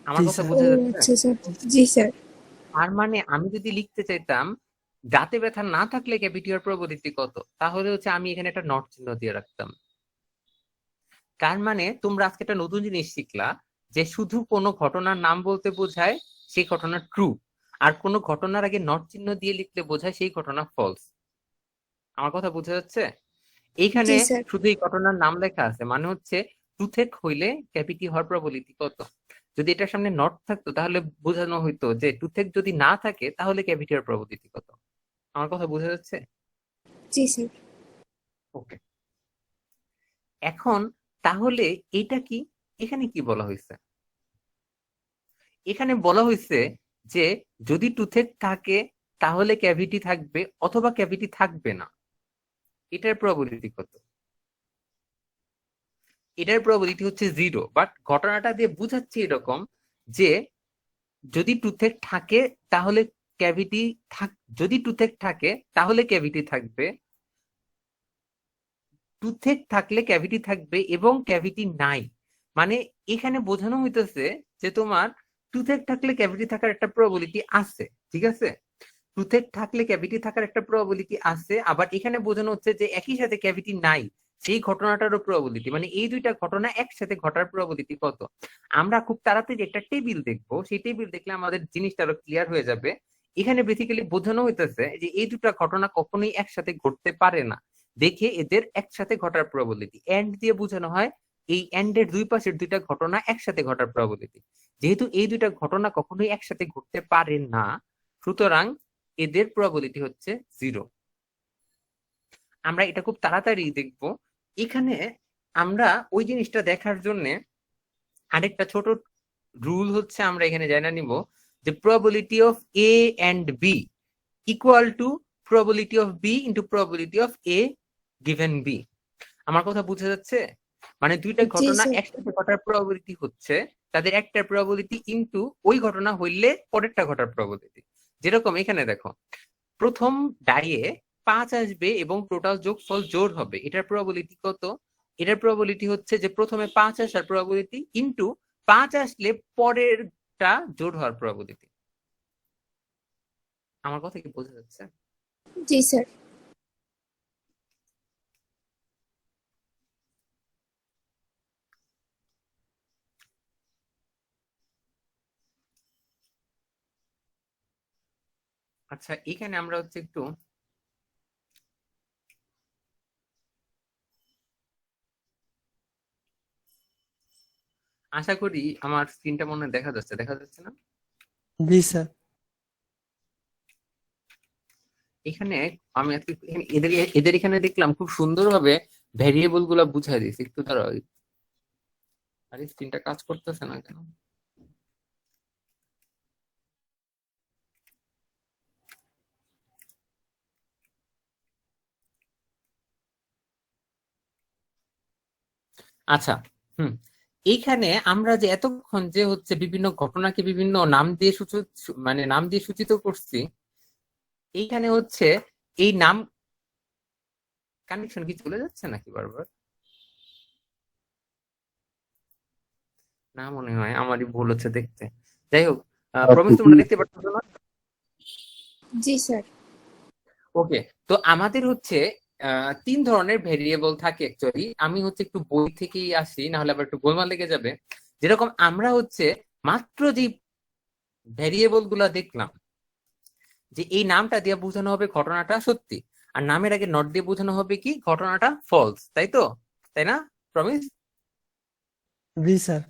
আমার জি কথা স্যার। ও বোঝা যাচ্ছে? আচ্ছা স্যার। জি স্যার। তার মানে আমি যদি লিখতে চাইতাম দাঁতে ব্যথা না থাকলে ক্যাভিটি হওয়ার প্রবলিটি কত, তাহলে হচ্ছে আমি এখানে একটা নট চিহ্ন দিয়ে রাখতাম। তার মানে তোমরা আজকে একটা নতুন জিনিস শিখলা, যে শুধু কোনো ঘটনার নাম বলতে বোঝায় সেই ঘটনা ট্রু, আর কোনো ঘটনার আগে নট চিহ্ন দিয়ে লিখলে বোঝায় সেই ঘটনা ফলস। আমার কথা বোঝা যাচ্ছে? এইখানে জি স্যার। শুধু এই ঘটনার নাম লেখা আছে, মানে হচ্ছে টুথেক হইলে ক্যাভিটি হওয়ার প্রবলিটি কত। যদি এটার সামনে নট থাকতো তাহলে বোঝানো হইতো যে টুথেক যদি না থাকে তাহলে ক্যাভিটি হওয়ার প্রবলিটি কত। আমার কথা বোঝা যাচ্ছে? জি স্যার। ওকে, এখন তাহলে এটা কি, এখানে কি বলা হয়েছে? এখানে বলা হয়েছে যে যদি টুথেক থাকে তাহলে ক্যাভিটি থাকবে অথবা ক্যাভিটি থাকবে না। এটার প্রবাবিলিটি কত? এটার প্রবাবিলিটি হচ্ছে 0, বাট ঘটনাটা দিয়ে বুঝাচ্ছে এরকম যে যদি টুথেক থাকে তাহলে ক্যাভিটি যদি টুথেক থাকে তাহলে ক্যাভিটি থাকবে, টুথেক থাকলে ক্যাভিটি থাকবে, এবং ক্যাভিটি নাই মানে এখানে বোঝানো হইতেছে যে তোমার টুথেক থাকলে ক্যাভিটি থাকার একটা প্রবাবিলিটি আছে, ঠিক আছে? টুথেক থাকলে ক্যাভিটি থাকার একটা প্রবাবিলিটি আছে, আবার এখানে বোঝানো হচ্ছে যে একই সাথে ক্যাভিটি নাই সেই ঘটনাটারও প্রবাবিলিটি, মানে এই দুইটা ঘটনা একসাথে ঘটার প্রবাবিলিটি কত। আমরা খুব তাড়াতাড়ি একটা টেবিল দেখবো, সেই টেবিল দেখলে আমাদের জিনিসটা আরো ক্লিয়ার হয়ে যাবে। এখানে বেসিক্যালি বোঝানো হইতেছে যে এই দুটা ঘটনা কখনোই একসাথে ঘটতে পারে না, দেখে এদের একসাথে ঘটার প্রবাবিলিটি এন্ড দিয়ে বোঝানো হয়। এই এন্ড এর দুই পাশের দুইটা ঘটনা একসাথে ঘটার প্রবাবিলিটি, যেহেতু এই দুইটা ঘটনা কখনোই একসাথে ঘটতে পারে না, সুতরাং এদের প্রবাবিলিটি হচ্ছে 0। আমরা এটা খুব তাড়াতাড়ি দেখবো। এখানে আমরা ওই জিনিসটা দেখার জন্য আরেকটা ছোট রুল হচ্ছে আমরা এখানে জানা নিব যে probability of A and B equal to probability of B into probability of A given B. আমার কথা বুঝা যাচ্ছে? মানে দুইটা জি ঘটনা স্যার। একসাথে ঘটার প্রবাবিলিটি হচ্ছে তাদের একটা প্রবাবিলিটি ইন্টু ওই ঘটনা হইলে পরেরটা ঘটার প্রবাবিলিটি। যেরকম এখানে দেখো, প্রথম ডাইয়ে 5 আসবে এবং টোটাল যোগফল জোড় হবে, এটার প্রবাবিলিটি কত? এটার প্রবাবিলিটি হচ্ছে যে প্রথমে 5 আসার প্রবাবিলিটি ইন্টু 5 আসলে পরেরটা জোড় হওয়ার প্রবাবিলিটি। আমার কথা কি বোঝা যাচ্ছে? জি স্যার। আচ্ছা, এখানে আমরা হচ্ছে একটু আশা করি আমার স্ক্রিনটা মনে হয় দেখা যাচ্ছে, দেখা যাচ্ছে না? জি স্যার। এখানে আমি আজকে এদের এদের এখানে দেখলাম খুব সুন্দরভাবে ভ্যারিয়েবল গুলা বুঝাই দিয়েছে। একটু তারা, আরে স্ক্রিনটা কাজ করতেছে না কেন? আচ্ছা, হুম, এইখানে আমরা যে এতক্ষণ যে হচ্ছে বিভিন্ন ঘটনাকে বিভিন্ন নাম দিয়ে মানে নাম দিয়ে সূচিত করছি, এইখানে হচ্ছে এই নাম কানেকশন কি চলে যাচ্ছে নাকি বারবার? না, মনে হয় আমারই ভুল হচ্ছে দেখতে। যাই হোক, প্রমিস তোমরা দেখতে পাচ্ছ না? জি স্যার। ওকে, তো আমাদের হচ্ছে 3 ধরনের ভেরিয়েবল থাকে অ্যাকচুয়ালি। আমি হচ্ছে একটু বই থেকেই আসি, না হলে আবার একটু গোলমাল লেগে যাবে। যেরকম আমরা হচ্ছে মাত্র যে ভেরিয়েবল গুলা দেখলাম, যে এই নামটা দিয়ে বোঝানো হবে ঘটনাটা সত্যি, আর নামের আগে নট দিয়ে বোঝানো হবে কি ঘটনাটা ফলস, তাই তো? তাই না প্রমিস? জি স্যার।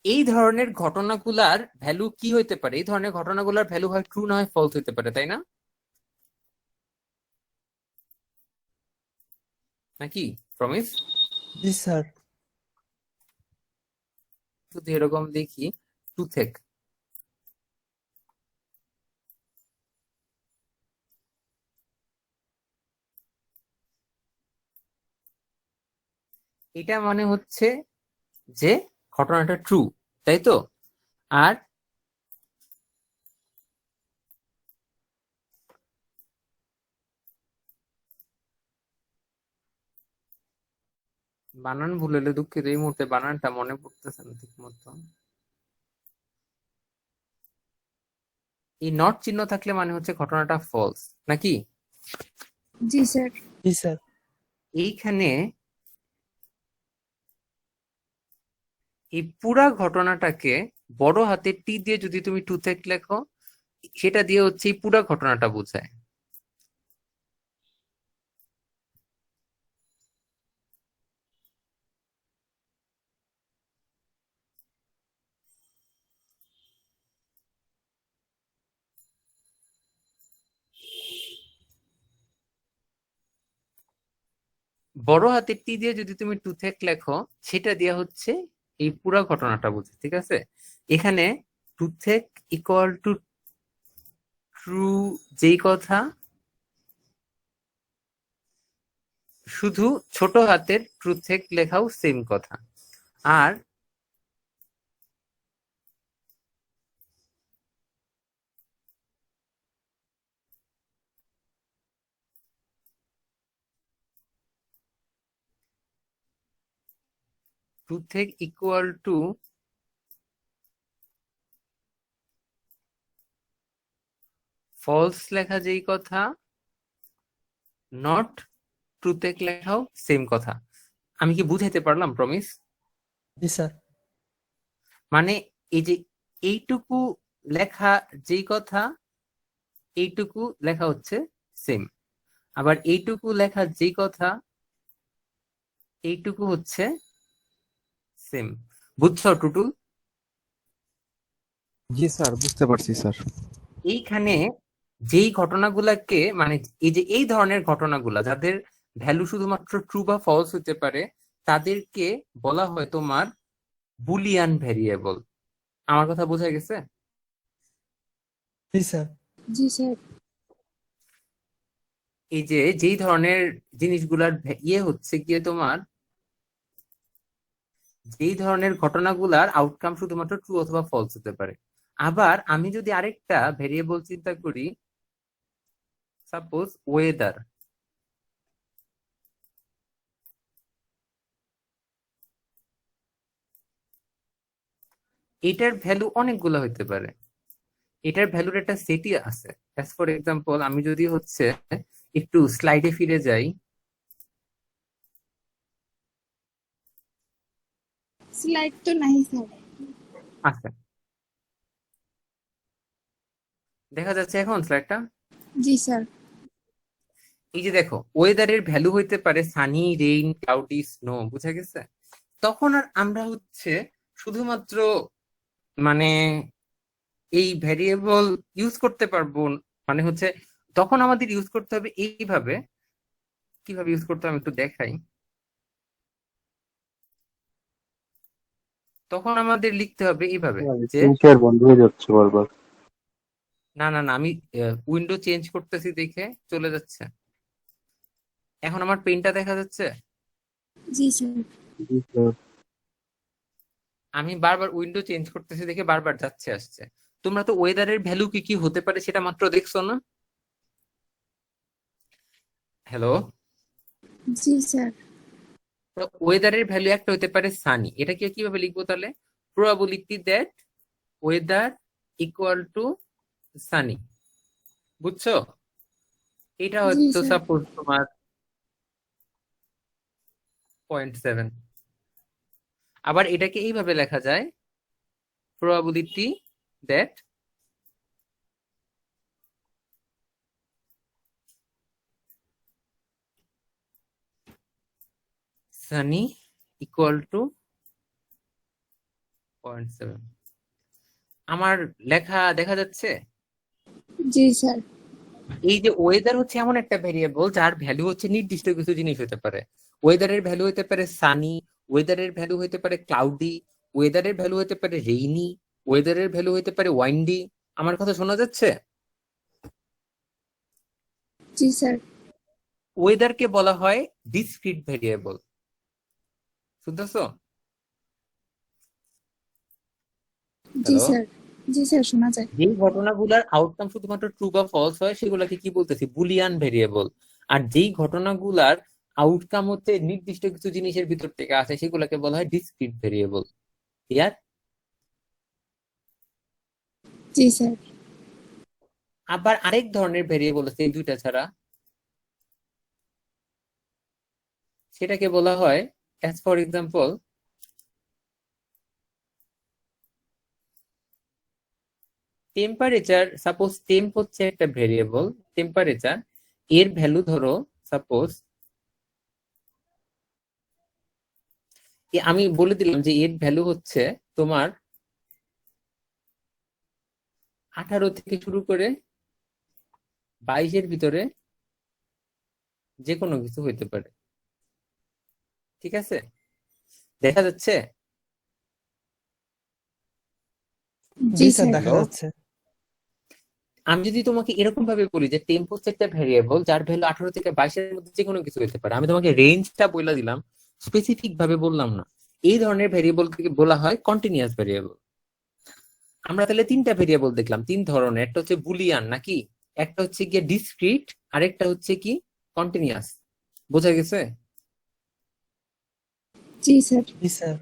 এই ধরনের ঘটনাগুলার ভ্যালু কি হইতে পারে? এই ধরনের ঘটনাগুলার ভ্যালু হয় ট্রু না হয় ফলস হইতে পারে, তাই না? নাকি প্রমিস? জি স্যার। যদি এরকম দেখি টুথেক, এটা মানে হচ্ছে যে ঘটনাটা ট্রু, তাই তো? আর বানান ভুল হলে দুঃখিত, এই মুহূর্তে বানানটা মনে পড়তেছে না ঠিক মতো। এই নট চিহ্ন থাকলে মানে হচ্ছে ঘটনাটা ফলস, নাকি? জি স্যার। জি স্যার। এইখানে এই পুরা ঘটনাটাকে বড় হাতের টি দিয়ে যদি তুমি টুথেক লেখো, সেটা দিয়ে হচ্ছে এই পুরা ঘটনাটা বোঝায়। বড় হাতের টি দিয়ে যদি তুমি টুথেক লেখো, সেটা দিয়ে হচ্ছে এই পুরা ঘটনাটা বোঝে, ঠিক আছে? এখানে টুথেক ইকুয়াল টু ট্রু যেই কথা, শুধু ছোট হাতের ট্রুথেক লেখাও সেম কথা। আর টুথেক ইকুয়াল টু ফলস লেখা যেই কথা, নট ট্রুথেক লেখাও সেম কথা। আমি কি বুঝাইতে পারলাম প্রমিস? জি স্যার। মানে এই যে এইটুকু লেখা যেই কথা, এইটুকু লেখা হচ্ছে সেম। আবার এইটুকু লেখা যেই কথা, এইটুকু হচ্ছে সেম। বুঝছো টুটুল? জি স্যার, বুঝতে পারছি স্যার। এইখানে যেই ঘটনাগুলাকে মানে এই যে এই ধরনের ঘটনাগুলা যাদের ভ্যালু শুধুমাত্র ট্রু বা ফলস হতে পারে, তাদেরকে বলা হয় তোমার বুলিয়ান ভেরিয়েবল। আমার কথা বোঝা গেছে? জি স্যার। জি স্যার। এই যে যেই ধরনের জিনিসগুলার ইয়ে হচ্ছে গিয়ে তোমার, যেই ধরনের ঘটনাগুলার আউটকাম শুধুমাত্র ট্রু অথবা ফলস হতে পারে। আবার আমি যদি আরেকটা ভেরিয়েবল চিন্তা করি, সাপোজ ওয়েদার। এটার ভ্যালু অনেকগুলো হইতে পারে, এটার ভ্যালুর একটা সেটই আছে। অ্যাজ ফর এক্সাম্পল, আমি যদি হচ্ছে একটু স্লাইডে ফিরে যাই, স্লাইড তো নাই স্যার। আচ্ছা দেখা যাচ্ছে এখন স্লাইডটা। জি স্যার। এই যে দেখো, ওয়েদারের ভ্যালু হইতে পারে সানি, রেইন, ক্লাউডি, স্নো, বুঝা গেছে? তখন আর আমরা হচ্ছে শুধুমাত্র মানে এই ভ্যারিয়েবল ইউজ করতে পারবো, মানে হচ্ছে তখন আমাদের ইউজ করতে হবে এইভাবে। কিভাবে ইউজ করতে হবে আমি একটু দেখাই। তখন আমাদের লিখতে হবে এইভাবে যে, স্ক্রিন শেয়ার বন্ধ হয়ে যাচ্ছে বারবার। না না না, আমি উইন্ডো চেঞ্জ করতেছি দেখে চলে যাচ্ছে। এখন আমার পেনটা দেখা যাচ্ছে। জি স্যার। জি স্যার। আমি বারবার উইন্ডো চেঞ্জ করতেছি দেখে বারবার যাচ্ছে আসছে। তোমরা তো ওয়েদারের ভ্যালু কি কি হতে পারে সেটা মাত্র দেখছো না? হ্যালো? জি স্যার। তো ওয়েদারের ভ্যালু একটা হতে পারে সানি। এটাকে কিভাবে লিখবো তাহলে? Probability that weather equal to Sunny. বুঝছো? এটা জি হয়তো স্যার। সাপোজ তোমার 0.7। আবার এটাকে এইভাবে লেখা যায়, probability that Sunny equal to 0.7। আমার লেখা দেখা যাচ্ছে? জি স্যার। এই যে ওয়েদার হচ্ছে এমন একটা ভেরিয়েবল যার ভ্যালু হচ্ছে নির্দিষ্ট কিছু জিনিস হতে পারে। ওয়েদারের ভ্যালু হতে পারে সানি, ওয়েদারের ভ্যালু হতে পারে ক্লাউডি, ওয়েদারের ভ্যালু হতে পারে রেইনি, ওয়েদারের ভ্যালু হতে পারে ওয়াইন্ডি। আমার কথা শোনা যাচ্ছে? জি স্যার। ওয়েদারকে বলা হয় ডিসক্রিট ভেরিয়েবল। শুনতেছো? জি হ্যালো? স্যার। জি স্যার, শোনা যায়। যেই ঘটনাগুলোর আউটকাম শুধুমাত্র ট্রু বা ফলস হয় সেগুলোকে কি বলতেছি? Boolean variable. আর যেই ঘটনাগুলার আউটকাম হচ্ছে নির্দিষ্ট কিছু জিনিসের ভিতর থেকে আসে সেগুলোকে বলা হয় ডিসক্রিট ভেরিয়েবল। ক্লিয়ার? জি স্যার। আবার আরেক ধরনের ভেরিয়েবল আছে এই দুইটা ছাড়া, সেটাকে বলা হয় as for example temperature. Suppose temp হচ্ছে একটা ভেরিয়েবল, টেম্পারেচার এর ভ্যালু ধরো সাপোজ আমি বলে দিলাম যে এর ভ্যালু হচ্ছে তোমার 18 থেকে শুরু করে 22-এর ভিতরে যে কোনো কিছু হইতে পারে। ঠিক আছে, দেখা যাচ্ছে? জি জি স্যার, স্যার। দেখা যাচ্ছে। আমি যদি তোমাকে এরকম ভাবে বলি যে টেম্প হচ্ছে একটা ভেরিয়েবল যার ভ্যালু 18 থেকে 22-এর মধ্যে যে কোনো কিছু হতে পারে, আমি তোমাকে রেঞ্জটা বলে দিলাম, স্পেসিফিক ভাবে বললাম না। এই ধরনের ভেরিয়েবলকে বলা হয় কন্টিনিউয়াস ভেরিয়েবল। আমরা তাহলে তিনটা ভেরিয়েবল দেখলাম, তিন ধরনের। একটা হচ্ছে বুলিয়ান নাকি, একটা হচ্ছে গিয়ে ডিসক্রিট, আরেকটা হচ্ছে কি কন্টিনিউয়াস। বোঝা গেছে? জি স্যার। জি স্যার।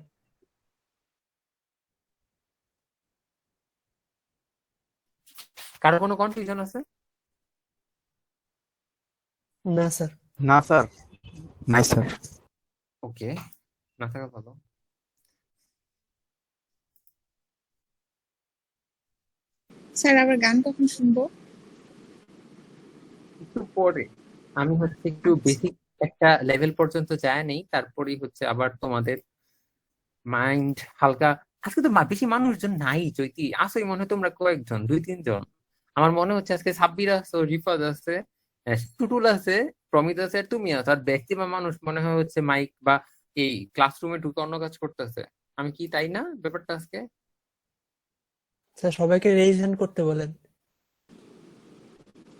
কারো কোনো কনফিউশন আছে? না স্যার। না স্যার, নাই স্যার। ওকে, না থাকা ভালো। স্যার আবার গান কখন শুনবো? একটু পরে। আমি হচ্ছে একটু বেসিক একটা লেভেল পর্যন্ত যায় নেই, তারপরেই হচ্ছে আবার তোমাদের মাইন্ড হালকা। আজকে তো বেশি মানুষজন নাই চৈতি, আসোই মনে হয় তোমরা কয়েকজন, 2-3 জন। আমার মনে হচ্ছে আজকে সাব্বির আছে, রিফাত আছে, টুটুল আছে, প্রমিত আছে, আর তুমি আছো। আর ম্যাক্সিমাম মানুষ মনে হয় হচ্ছে মাইক বা এই ক্লাসরুমে ঢুকে অন্য কাজ করতেছে। আমি কি তাই না ব্যাপারটা আজকে? স্যার সবাইকে রেইজ হ্যান্ড করতে বলেন।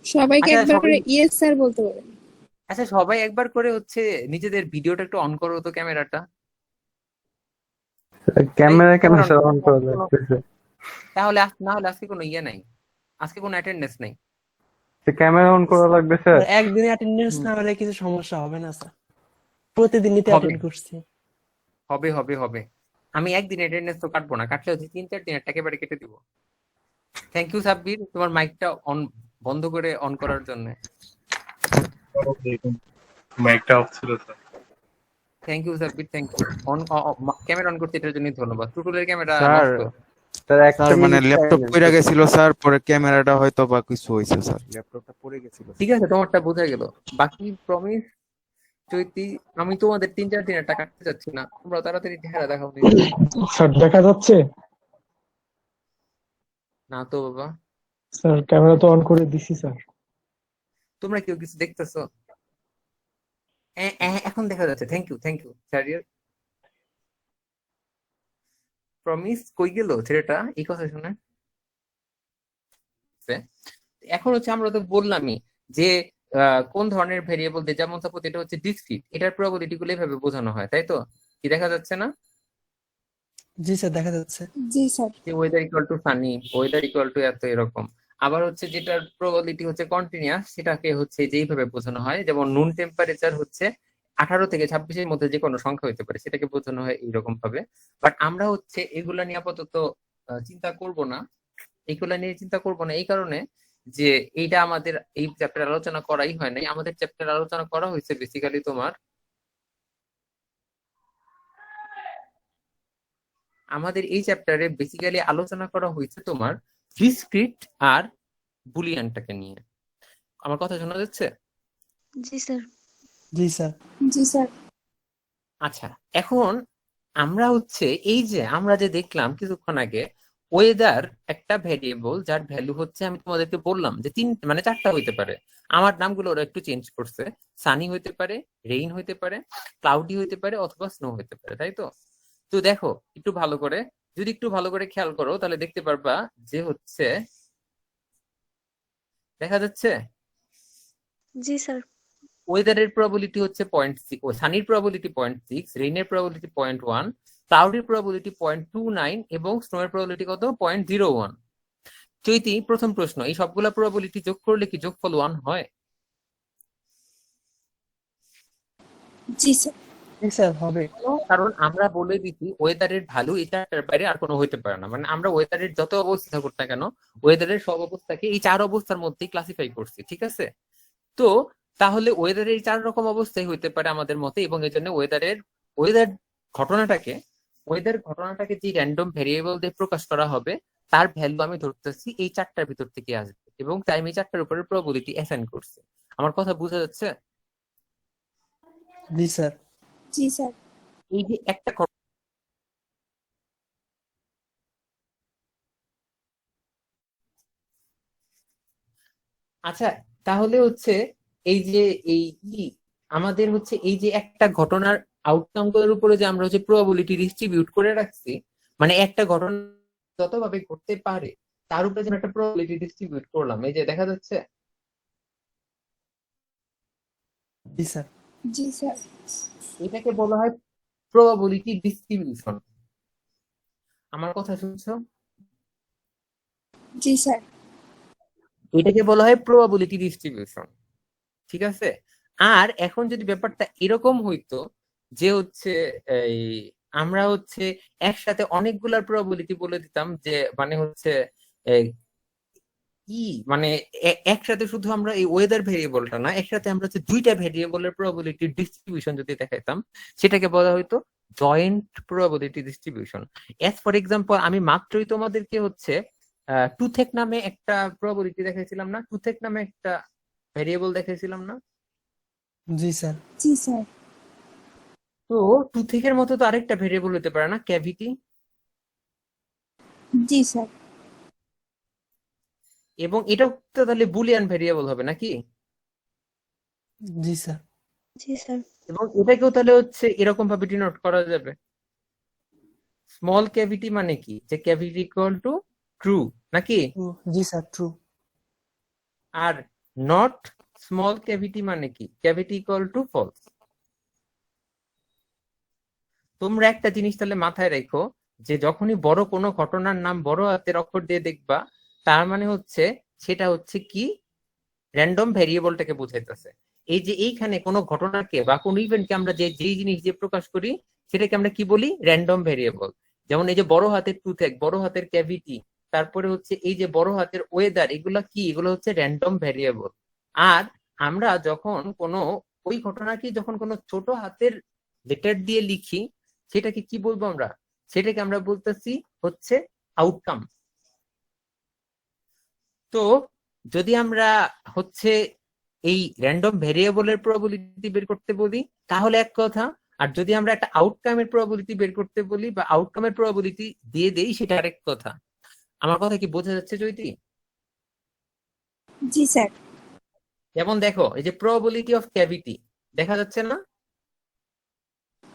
সবাইকে আচ্ছা একবার সবাই, করে ইয়েস স্যার বলতে বলেন। আচ্ছা সবাই একবার করে হচ্ছে নিজেদের ভিডিওটা একটু অন করো তো, ক্যামেরাটা। ক্যামেরা কেন ক্যামেরা স্যার অন করা লাগতেছে? তাহলে না হলে আজকে কোনো ইয়ে নাই, আজকে কোনো অ্যাটেন্ডেন্স নাই। ক্যামেরা অন করা লাগবে স্যার? স্যার একদিনে অ্যাটেন্ডেন্স না হলে কিছু সমস্যা হবে না স্যার, প্রতিদিনই তো হবে অ্যাটেন্ড করছি। হবে হবে হবে। আমি একদিন অ্যাটেন্ডেন্স তো কাটবো না, কাটলে হচ্ছে 3-4 দিনের একেবারে কেটে দিব। থ্যাংক ইউ সাব্বির, তোমার মাইকটা অন বন্ধ করে অন করার জন্য। মাইকটা অফ ছিল sir. Thank you Sabbir, thank you. On camera on করতে এটার জন্য ধন্যবাদ। টুটুলের ক্যামেরা স্যার, নষ্ট। স্যার একটা স্যার মানে মিনিট ল্যাপটপ টাইম পড়ে গেছিল স্যার, পরে ক্যামেরাটা হয়তো বা কিছু হয়েছে স্যার, ল্যাপটপটা পড়ে গেছিল। ঠিক আছে, তোমারটা বোঝা গেল। বাকি প্রমিস, চৈতি, আমি তোমাদের 3-4 দিনের টাকা কাটতে চাচ্ছি না, তোমরা তাড়াতাড়ি চেহারা দেখাও নিজেদের। স্যার দেখা যাচ্ছে? না তো বাবা, স্যার ক্যামেরা তো অন করে দিছি স্যার। তোমরা কেউ কিছু দেখতেছো? এখন দেখা যাচ্ছে। Thank you, thank you sir. Promise কই গেল ছেলেটা এই কথা শুনে? এখন হচ্ছে আমরা তো বললামই যে কোন ধরনের ভেরিয়েবল দিয়ে, যেমন সাপোজ এটা হচ্ছে ডিসক্রিট, এটার প্রবাবিলিটি গুলো এভাবে বোঝানো হয়, তাই তো? কি দেখা যাচ্ছে না জি স্যার, দেখা যাচ্ছে। জি স্যার। যে weather equal to Sunny, weather equal to এত, এরকম। আবার হচ্ছে যেটার প্রবাবিলিটি হচ্ছে কন্টিনিউয়াস, সেটাকে হচ্ছে যেইভাবে বোঝানো হয়, যেমন নুন টেম্পারেচার হচ্ছে 18 থেকে 26-এর মধ্যে যে কোনো সংখ্যা হতে পারে, সেটাকে বোঝানো হয় এইরকম ভাবে। বাট আমরা হচ্ছে এগুলা নিয়ে আপাতত চিন্তা করব না, এগুলা নিয়ে চিন্তা করব না এই কারণে যে এইটা আমাদের এই চ্যাপ্টার আলোচনা করাই হয় নাই। আমাদের চ্যাপ্টার আলোচনা করা হয়েছে বেসিক্যালি তোমার, আমাদের এই চ্যাপ্টারে বেসিক্যালি আলোচনা করা হয়েছে তোমার ডিসক্রিট আর বুলিয়ানটাকে নিয়ে। আমার কথা শোনা যাচ্ছে? জি স্যার। জি স্যার। জি স্যার। আচ্ছা, এখন আমরা হচ্ছে এই যে আমরা যে দেখলাম কিছুক্ষণ আগে, ওয়েদার একটা ভেরিয়েবল যার ভ্যালু হচ্ছে, আমি তোমাদেরকে বললাম যে মানে 4টা হইতে পারে। আমার নামগুলো ওরা একটু চেঞ্জ করছে, সানি হইতে পারে, রেইন হইতে পারে, ক্লাউডি হইতে পারে, অথবা স্নো হইতে পারে, তাই তো? তো দেখো একটু ভালো করে, যদি একটু ভালো করে খেয়াল করো তাহলে দেখতে পারবা যে হচ্ছে দেখা যাচ্ছে জি স্যার। ওয়েদারের প্রবাবিলিটি হচ্ছে 0.6, সানির প্রবাবিলিটি 0.6, রেইনের প্রবাবিলিটি 0.1, ক্লাউডের প্রবাবিলিটি 0.29 এবং স্নোয়ের প্রবাবিলিটি কত? 0.01। চৈতি, প্রথম প্রশ্ন, এই সবগুলা প্রবাবিলিটি যোগ করলে কি যোগফল 1 হয়? জি স্যার। জি স্যার হবে। কারণ আমরা বলে দিচ্ছি ওয়েদারের ভ্যালু এই চারটার বাইরে আর কোনো হইতে পারে না, মানে আমরা ওয়েদারের যত অবস্থা থাকুক না কেন ওয়েদারের সব অবস্থাকে এই চার অবস্থার মধ্যেই ক্লাসিফাই করছি, ঠিক আছে? তো তাহলে ওয়েদারের এই চার রকম অবস্থাই হইতে পারে আমাদের মতে, এবং এই জন্য ওয়েদার ঘটনাটাকে ঘটনাটাকে যে র্যান্ডম ভেরিয়েবল দিয়ে প্রকাশ করা হবে তার ভ্যালু আমি ধরতেছি এই চারটার ভিতর থেকে আসবে, এবং তাই আমি এই চারটার উপরে প্রবাবিলিটি অ্যাসাইন করছি। আমার কথা বোঝা যাচ্ছে? জি স্যার। জি স্যার। এই যে একটা আচ্ছা, তাহলে হচ্ছে এই যে এই আমাদের হচ্ছে এই যে একটা ঘটনার আউটকাম গুলোর উপরে যে আমরা হচ্ছে প্রবাবিলিটি ডিস্ট্রিবিউট করে রাখছি, মানে একটা ঘটনা যতভাবে ঘটতে পারে তার উপরে যে একটা প্রবাবিলিটি ডিস্ট্রিবিউট করলাম, এই যে দেখা যাচ্ছে। জি স্যার। জি স্যার। এটাকে বলা হয় প্রবাবিলিটি ডিস্ট্রিবিউশন। আমার কথা শুনছো? জি স্যার। এটাকে বলা হয় প্রবাবিলিটি ডিস্ট্রিবিউশন, ঠিক আছে? আর এখন যদি ব্যাপারটা এরকম হইতো যে হচ্ছে এই আমরা হচ্ছে একসাথে অনেকগুলার প্রবাবিলিটি বলে দিতাম, যে মানে হচ্ছে এই, কি মানে একসাথে শুধু আমরা এই ওয়েদার ভেরিয়েবলটা না, একসাথে আমরা হচ্ছে দুইটা ভেরিয়েবলের প্রবাবিলিটি ডিস্ট্রিবিউশন যদি দেখাইতাম, সেটাকে বলা হইতো joint probability distribution. As for example, আমি মাত্রই তোমাদেরকে হচ্ছে টুথেক নামে একটা প্রবাবিলিটি দেখাইছিলাম না, টুথেক নামে একটা ভেরিয়েবল দেখাইছিলাম না? জি স্যার। জি স্যার। তো টুথেকের মতো তো আরেকটা ভেরিয়েবল হতে পারে না, ক্যাভিটি? জি স্যার। এবং এটাও তো তাহলে বুলিয়ান ভেরিয়েবল হবে নাকি? জি স্যার। জি স্যার। এবং এটাকেও তাহলে হচ্ছে এরকম ভাবে ডিনোট করা যাবে। স্মল ক্যাভিটি মানে কি, যে ক্যাভিটি ইকুয়াল টু ট্রু নাকি? জি স্যার ট্রু। আর নট স্মল ক্যাভিটি মানে কি, ক্যাভিটি ইকুয়াল টু ফলস। তোমরা একটা জিনিস তাহলে মাথায় রেখো, যে যখনই বড় কোনো ঘটনার নাম বড় হাতের অক্ষর দিয়ে দেখবা, তার মানে হচ্ছে সেটা হচ্ছে কি, র্যান্ডম ভেরিয়েবলটাকে বোঝাইতেছে। এই যে এইখানে কোনো ঘটনাকে বা কোনো ইভেন্টকে আমরা যেই জিনিস দিয়ে প্রকাশ করি সেটাকে আমরা কি বলি, র্যান্ডম ভেরিয়েবল। যেমন এই যে বড় হাতের টুথেক, বড় হাতের ক্যাভিটি, তারপরে হচ্ছে এই যে বড় হাতের ওয়েদার, এগুলো কি, এগুলো হচ্ছে র্যান্ডম ভেরিয়েবল। আর আমরা যখন কোনো ওই ঘটনাকে যখন কোনো ছোট হাতের লেটার দিয়ে লিখি, সেটাকে কি বলবো আমরা, সেটাকে আমরা বলতেছি হচ্ছে আউটকাম। তো যদি আমরা হচ্ছে এই র্যান্ডম ভেরিয়েবলের প্রবাবিলিটি বের করতে বলি তাহলে এক কথা, আর যদি আমরা একটা আউটকামের প্রবাবিলিটি বের করতে বলি বা আউটকামের প্রবাবিলিটি দিয়ে দেই সেটা আরেক কথা। আমার কথা কি বোঝা যাচ্ছে চৈতি? জি স্যার। যেমন দেখো, এই যে প্রবাবিলিটি অফ ক্যাভিটি দেখা যাচ্ছে না?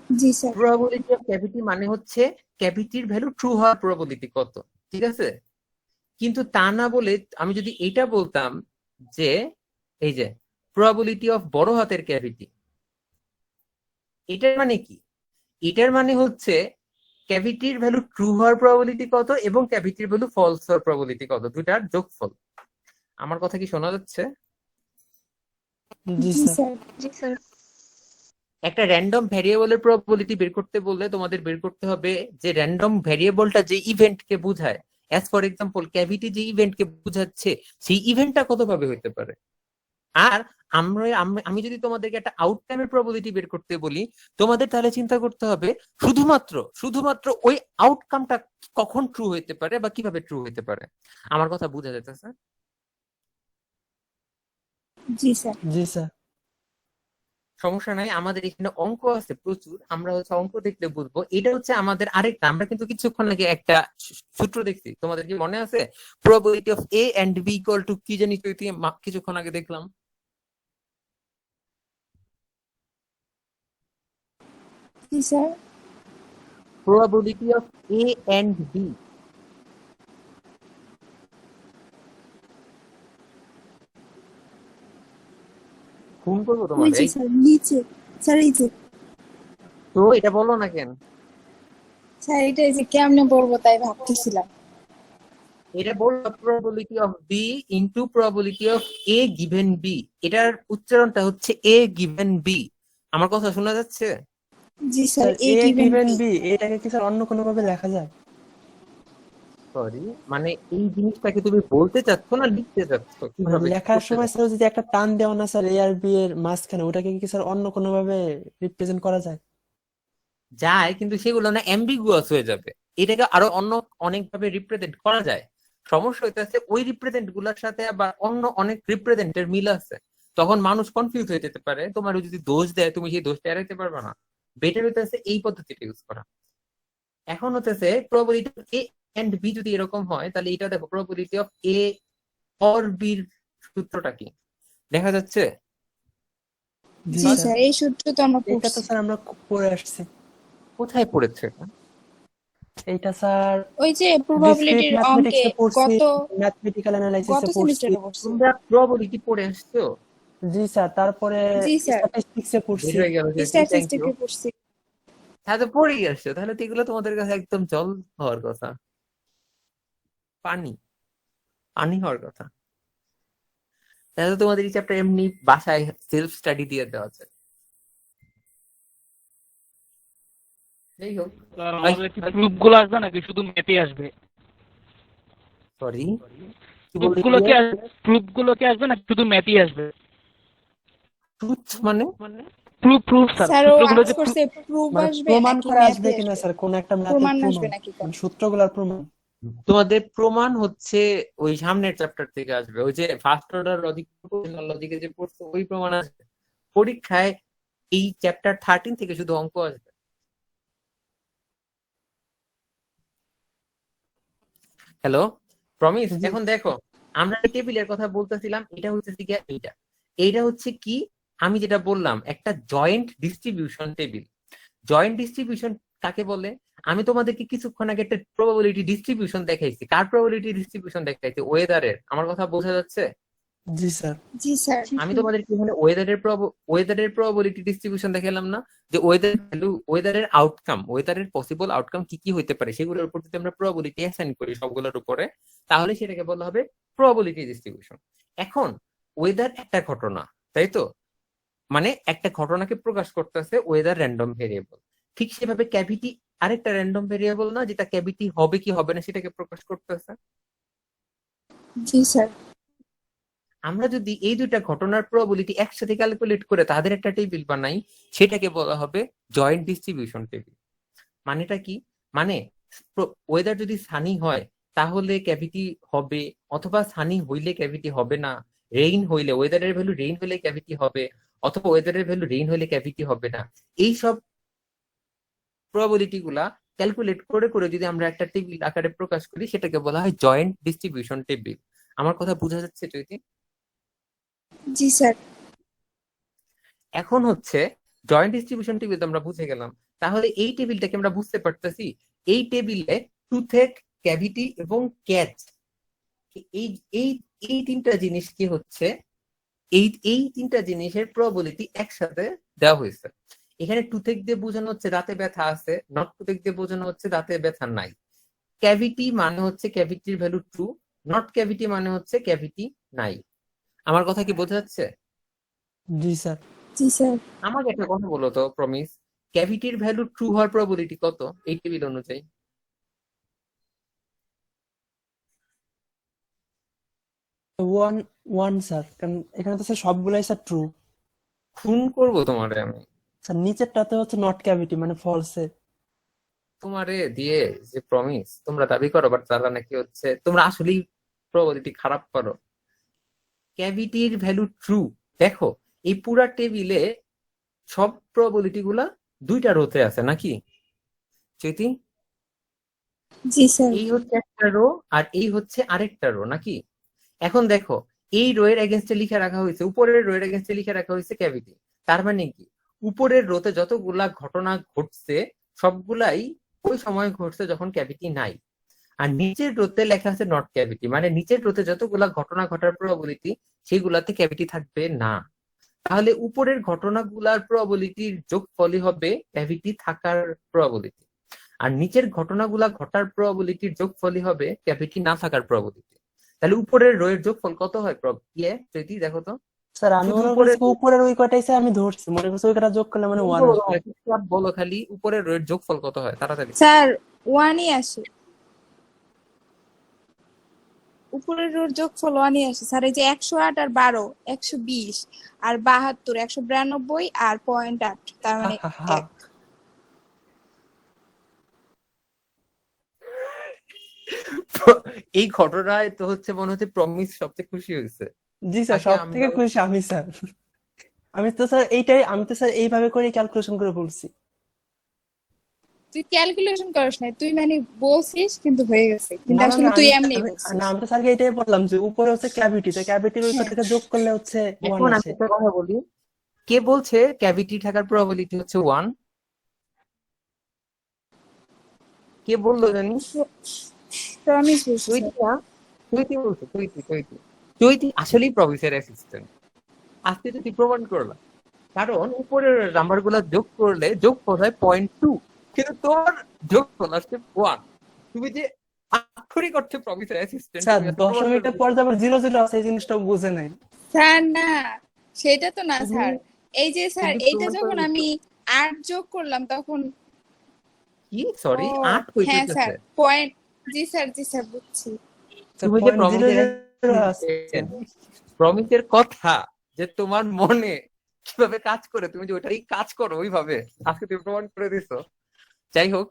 জি স্যার। প্রবাবিলিটি অফ ক্যাভিটি মানে হচ্ছে ক্যাভিটির ভ্যালু ট্রু হওয়ার প্রবাবিলিটি কত, ঠিক আছে? কিন্তু তা না বলে আমি যদি এটা বলতাম যে এই যে প্রবাবিলিটি অফ বড় হাতের ক্যাভিটি, এটার মানে কি, এটার মানে হচ্ছে ক্যাভিটির ভ্যালু ট্রু হওয়ার প্রবাবিলিটি কত এবং ক্যাভিটির ভ্যালু ফলস হওয়ার প্রবাবিলিটি কত, দুটার যোগফল। আমার কথা কি শোনা যাচ্ছে? জি জি স্যার। স্যার। জি স্যার। একটা র্যান্ডম ভ্যারিয়েবলের প্রবাবিলিটি বের করতে বললে তোমাদের বের করতে হবে যে র্যান্ডম ভ্যারিয়েবলটা যে ইভেন্টকে বোঝায়, অ্যাজ ফর এক্সাম্পল ক্যাভিটি যে ইভেন্টকে বোঝাচ্ছে সেই ইভেন্টটা কতভাবে হতে পারে। আর আমি যদি তোমাদেরকে একটা আউটকামের প্রবাবিলিটি বের করতে বলি, তোমাদের তাহলে চিন্তা করতে হবে শুধুমাত্র ওই আউটকামটা কখন ট্রু হইতে পারে বা কিভাবে ট্রু হইতে পারে। আমার কথা বোঝা যাইতেছে? জি স্যার। জি স্যার। সমস্যা নাই, আমাদের এখানে অঙ্ক আছে প্রচুর, আমরা হচ্ছে অঙ্ক দেখলে বুঝবো। এটা হচ্ছে আমাদের আরেকটা, আমরা কিন্তু কিছুক্ষণ আগে একটা সূত্র দেখছি, তোমাদের কি মনে আছে? Probability of A and B equal to কি জানি চৈতি, কিছুক্ষণ আগে দেখলাম। জি sir. Probability of A and B. Phone করবো ওই তোমাদের? যে স্যার নিচে। স্যার এই যে। তো এটা বলো না কেন? স্যার এটা এই যে কেমনে বলবো তাই ভাবতেছিলাম। এটা বললো probability of B into probability of A given B. এটার উচ্চারণটা হচ্ছে এ গিভেন বি। আমার কথা শোনা যাচ্ছে? জি sir sir A a given given B. B এটাকে কি স্যার অন্য কোনো ভাবে লেখা যায়? সরি, মানে এই জিনিসটাকে তুমি বলতে চাচ্ছ না লিখতে চাচ্ছ, মানে কিভাবে কি লেখার করতে সময় চাচ্ছ? স্যার যদি একটা টান দেওয়া না স্যার এ আর বি এর মাঝখানে, ওটাকে কি স্যার অন্য কোনো ভাবে রিপ্রেজেন্ট করা যায়? যায়, কিন্তু সেগুলো না অ্যাম্বিগুয়াস হয়ে যাবে। এটাকে আরো অন্য অনেক ভাবে রিপ্রেজেন্ট করা যায়। সমস্যা হইতেছে ওই রিপ্রেজেন্ট গুলার সাথে আবার অন্য অনেক রিপ্রেজেন্টের মিল আছে, তখন মানুষ কনফিউজ হয়ে যেতে পারে। তোমার যদি দোষ দেয় তুমি সেই দোষটা এড়াইতে পারবে না। বেটার হইতেছে এই পদ্ধতিটা ইউজ করা। এখন হতেছে probability of A and B যদি এরকম হয়, তাহলে এটা দেখো প্রবাবিলিটি অফ এ অর বির সূত্রটা কি দেখা যাচ্ছে? জি জি স্যার, স্যার এই সূত্র তো আমরা এটা তো পড়ছি। স্যার আমরা পড়ে আসছি। কোথায় পড়েছে এটা? এইটা স্যার ওই যে ডিসক্রিট প্রবাবিলিটির অঙ্কে ম্যাথমেটিক্সে পড়ছি, গত ম্যাথমেটিক্যাল গত অ্যানালাইসিসে পড়ছি। সেমিস্টারে পড়ছি। তোমরা প্রবাবিলিটি পড়ে আসছো? জি স্যার, তারপরে জি স্যার স্ট্যাটিস্টিক্সে পড়ছি। বের হয়ে গেল যে, থ্যাংক ইউ। স্ট্যাটিস্টিকে পড়ছি। তাহলে তো পড়েই আসছো, তাহলে তো এগুলো তোমাদের কাছে একদম জল হওয়ার কথা, পানি পানি হওয়ার কথা। তাহলে তো তোমাদের এই চ্যাপ্টার এমনি বাসায় সেলফ স্টাডি দিয়ে দেওয়া আছে। যাই হোক, স্যার আমাদের কি প্রুফ গুলো আসবে নাকি শুধু ম্যাথই আসবে? সরি, কি প্রুফ বলতে গুলো গিয়ে? কি প্রুফ গুলো কি আসবে নাকি শুধু ম্যাথই আসবে? ট্রুথ মানে? প্রুফ প্রুফ স্যার, স্যার ও সূত্রগুলো আস্ক যে করছে প্রুফ মানে আসবে প্রমাণ নাকি করা আসবে ম্যাথই কিনা আসবে, স্যার, কোন একটা ম্যাথের প্রমাণ প্রমাণ, আসবে নাকি মানে কোন। সূত্রগুলোর প্রমাণ। তোমাদের প্রমাণ হচ্ছে ওই সামনের চ্যাপ্টার থেকে আসবে, ওই যে ফার্স্ট অর্ডার লজিক, লজিকে যে পড়ছো ওই প্রমাণ আসবে। পরীক্ষায় এই চ্যাপ্টার 13 থেকে শুধু অঙ্ক আসবে। হ্যালো প্রমিস, জি এখন দেখো, আমরা টেবিলের কথা বলতেছিলাম, এটা হচ্ছে কি এইটা, এইটা হচ্ছে কি, আমি যেটা বললাম একটা joint distribution table. Joint distribution কাকে বলে? আমি তোমাদেরকে কিছুক্ষণ আগে একটা প্রবাবিলিটি ডিস্ট্রিবিউশন দেখাইছি। কার প্রবাবিলিটি ডিস্ট্রিবিউশন দেখাইছি? ওয়েদারের। আমার কথা বোঝা যাচ্ছে? জি স্যার। জি স্যার। আমি তোমাদেরকে এখানে ওয়েদারের প্রবাবিলিটি ডিস্ট্রিবিউশন দেখালাম না, যে ওয়েদার ভ্যালু, ওয়েদারের আউটকাম, ওয়েদারের পসিবল আউটকাম কি কি হইতে পারে সেগুলোর উপর যদি আমরা প্রবাবিলিটি অ্যাসাইন করি সবগুলোর উপরে, তাহলে সেটাকে বলা হবে প্রবাবিলিটি ডিস্ট্রিবিউশন। এখন ওয়েদার একটা ঘটনা, তাই তো? মানে একটা ঘটনাকে প্রকাশ করতেছে ওয়েদার র্যান্ডম ভেরিয়েবল। ঠিক সেভাবে ক্যাভিটি আরেকটা র্যান্ডম ভেরিয়েবল না, যেটা ক্যাভিটি হবে কি হবে না সেটাকে প্রকাশ করতেছে। জি স্যার। আমরা যদি এই দুইটা ঘটনার প্রবাবিলিটি একসাথে ক্যালকুলেট করে তাদের একটা টেবিল বানাই, সেটাকে বলা হবে জয়েন্ট ডিস্ট্রিবিউশন টেবিল। মানেটা কি? মানে ওয়েদার যদি সানি হয় তাহলে ক্যাভিটি হবে, অথবা সানি হইলে ক্যাভিটি হবে না। রেইন হইলে, ওয়েদারের ভ্যালু রেইন হইলে ক্যাভিটি হবে, অথবা ওয়েদারের ভ্যালু রেইন হইলে ক্যাভিটি হবে না। এই সব প্রবাবিলিটি গুলা ক্যালকুলেট করে করে যদি আমরা একটা টেবিল আকারে প্রকাশ করি, সেটাকে বলা হয় জয়েন্ট ডিস্ট্রিবিউশন টেবিল। আমার কথা বোঝা যাচ্ছে চৈতি? জি স্যার। এখন হচ্ছে জয়েন্ট ডিস্ট্রিবিউশন টেবিল তো আমরা বুঝে গেলাম, তাহলে এই টেবিলটাকে আমরা বুঝতে পারতেছি। এই টেবিলে টুথেক, ক্যাভিটি এবং ক্যাচ, এই এই এই তিনটা জিনিস কি হচ্ছে, এই এই তিনটা জিনিসের প্রবাবিলিটি একসাথে দেওয়া হয়েছে। এখানে টুথেক দিয়ে বোঝানো হচ্ছে দাঁতে ব্যথা আছে, নট টুথেক দিয়ে বোঝানো হচ্ছে দাঁতে ব্যথা নাই। ক্যাভিটি মানে হচ্ছে ক্যাভিটির ভ্যালু ট্রু, নট ক্যাভিটি মানে হচ্ছে ক্যাভিটি নাই। আমার কথা কি বোঝা যাচ্ছে? জি স্যার। জি স্যার। আমাকে একটা কথা বলো তো প্রমিস, ক্যাভিটির ভ্যালু ট্রু হওয়ার প্রবাবিলিটি কত এই টেবিল অনুযায়ী? 1 স্যার, কারণ এখানে তো স্যার সবগুলাই স্যার ট্রু। খুন করবো তোমারে আমি। স্যার নিচেরটাতে হচ্ছে নট ক্যাভিটি মানে ফলসে। তোমারে দিয়ে যে প্রমিস তোমরা দাবি করো, বাট তারা নাকি হচ্ছে তোমরা আসলেই প্রবাবিলিটি খারাপ করো। ক্যাভিটির ভ্যালু ট্রু। দেখো এই পুরা টেবিলে সব প্রবাবিলিটি গুলা দুইটা রোতে আছে নাকি চৈতি? জি স্যার। এই হচ্ছে একটা রো আর এই হচ্ছে আরেকটা রো নাকি? এখন দেখো, এই রো এর এগেনস্টে লিখে রাখা হয়েছে, উপরের রো এর এগেনস্টে লিখে রাখা হয়েছে ক্যাভিটি। তার মানে কি, উপরের রোতে যতগুলা ঘটনা ঘটছে সবগুলাই ওই সময় ঘটছে যখন ক্যাভিটি নাই। আর নিচের রোতে লেখা আছে নট ক্যাভিটি, মানে নিচের রোতে যতগুলা ঘটনা ঘটার প্রবাবিলিটি সেগুলাতে ক্যাভিটি থাকবে না। তাহলে উপরের ঘটনাগুলার প্রবাবিলিটির যোগফলই হবে ক্যাভিটি থাকার প্রবাবিলিটি, আর নিচের ঘটনাগুলা ঘটার প্রবাবিলিটির যোগফলই হবে ক্যাভিটি না থাকার প্রবাবিলিটি। তাহলে উপরের রো এর যোগফল কত হয়? চৈতি দেখো তো। স্যার আমি শুধু মনে উপরের করছি উপরের ওই কয়টাই স্যার আমি ধরছি, মনে করছি ওই কটা যোগ করলে মানে ওয়ান বলো আসবে। চুপচাপ বলো খালি উপরের রো এর যোগফল কত হয় তাড়াতাড়ি। স্যার 1-ই আসে, উপরের রোর যোগফল 1-ই আসে স্যার। এই যে 108 আর 12 120 আর 72 192 আর 0.8 তার হা মানে হা হা। 1। এই ঘটনায় তো হচ্ছে মনে হচ্ছে প্রমিস সবচেয়ে খুশি হয়েছে। জি স্যার, আগে সব আমরা থেকে খুশি আমি স্যার। আমি তো স্যার এইভাবে করে ক্যালকুলেশন করে বলছি। তুই ক্যালকুলেশন করিস না, তুই মানে বলছিস কিন্তু হয়ে গেছে, কিন্তু না না আসলে না তুই আমি এমনি আমি বলছিস। না, আমি তো স্যারকে এটাই বললাম যে উপরে হচ্ছে ক্যাভিটি, তো ক্যাভিটির ওই হ্যাঁ কটাকে যোগ করলে হচ্ছে ওয়ান এখন আমি আসে। একটা কথা বলি, কে বলছে ক্যাভিটি থাকার প্রবাবিলিটি হচ্ছে 1? কে বললো জানি? প্রমিস বলছি স্যার। চৈতি না? চৈতি বলছে, চৈতি আসলেই প্রমিসের অ্যাসিস্ট্যান্ট। আজকে যদি প্রমাণ করলাম, কারণ উপরের নাম্বার গুলা যোগ করলে যোগফল হয় 0.2, কিন্তু তোমার যোগফল আসছে 1। তুমি যে আক্ষরিক অর্থে প্রমিসের অ্যাসিস্ট্যান্ট, স্যার তুমি আজকে প্রমাণ করে দশমিকের পর দিচ্ছ। যে আবার জিরো জিরো আছে এই জিনিসটা বুঝে নাই। স্যার না, সেটা তো না তুমি স্যার। এই যে স্যার তুমি এইটা প্রমাণ করে যখন দিচ্ছ। আমি 8 যোগ করলাম তখন কি ও সরি 8 হ্যাঁ স্যার কইতেছে? পয়েন্ট। জি স্যার বুঝছি। স্যার তুমি যে পয়েন্ট জিরো প্রমিসের জিরো আছে। প্রমিসের কথা যে তোমার মনে কিভাবে কাজ করে, তুমি যে ওইটাই কাজ করো ওইভাবে, আজকে তুমি প্রমাণ করে দিছো। যাই হোক,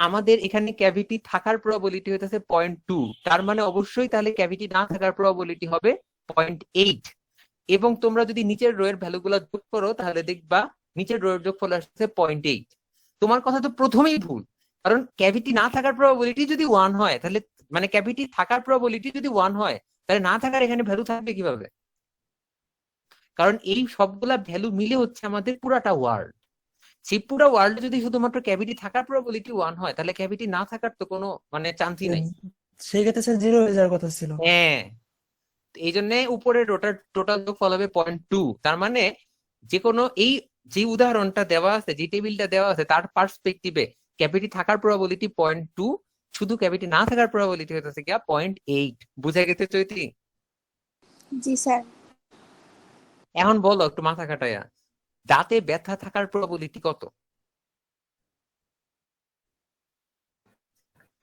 আমাদের এখানে ক্যাভিটি থাকার প্রবাবিলিটি হইতেছে 0.2, তার মানে অবশ্যই তাহলে ক্যাভিটি না থাকার প্রবাবিলিটি হবে 0.8। এবং তোমরা যদি নিচের রো এর ভ্যালুগুলো যোগ করো তাহলে দেখবা নিচের রো এর যোগফল আসছে 0.8। তোমার কথা তো প্রথমেই ভুল, কারণ ক্যাভিটি না থাকার প্রবাবিলিটি যদি 1 হয় তাহলে, মানে ক্যাভিটি থাকার প্রবাবিলিটি যদি 1 হয় তাহলে না থাকার এখানে ভ্যালু থাকবে কিভাবে? কারণ এই সবগুলা ভ্যালু মিলে হচ্ছে আমাদের পুরাটা ওয়ার্ল্ড। সেই পুরো ওয়ার্ল্ডে যদি শুধুমাত্র ক্যাভিটি থাকার প্রবাবিলিটি 1 হয় তাহলে ক্যাভিটি না থাকার তো কোনো মানে চান্সই নাই। সেক্ষেত্রে স্যার জিরো হয়ে যাওয়ার কথা ছিল। হ্যাঁ, এই জন্য উপরের রোটার টোটাল যোগফল হবে 0.2। তার মানে যে কোনো এই যে উদাহরণটা দেওয়া আছে, যে টেবিলটা দেওয়া আছে, তার পার্সপেক্টিভে ক্যাভিটি থাকার প্রবাবিলিটি 0.2, শুধু ক্যাভিটি না থাকার প্রবাবিলিটি হতেছে কি 0.8। বুঝা গেছে চৈতি? জি স্যার। এখন বলো একটু মাথা খাটাইয়া, দাঁতে ব্যথা থাকার প্রবাবিলিটি কত?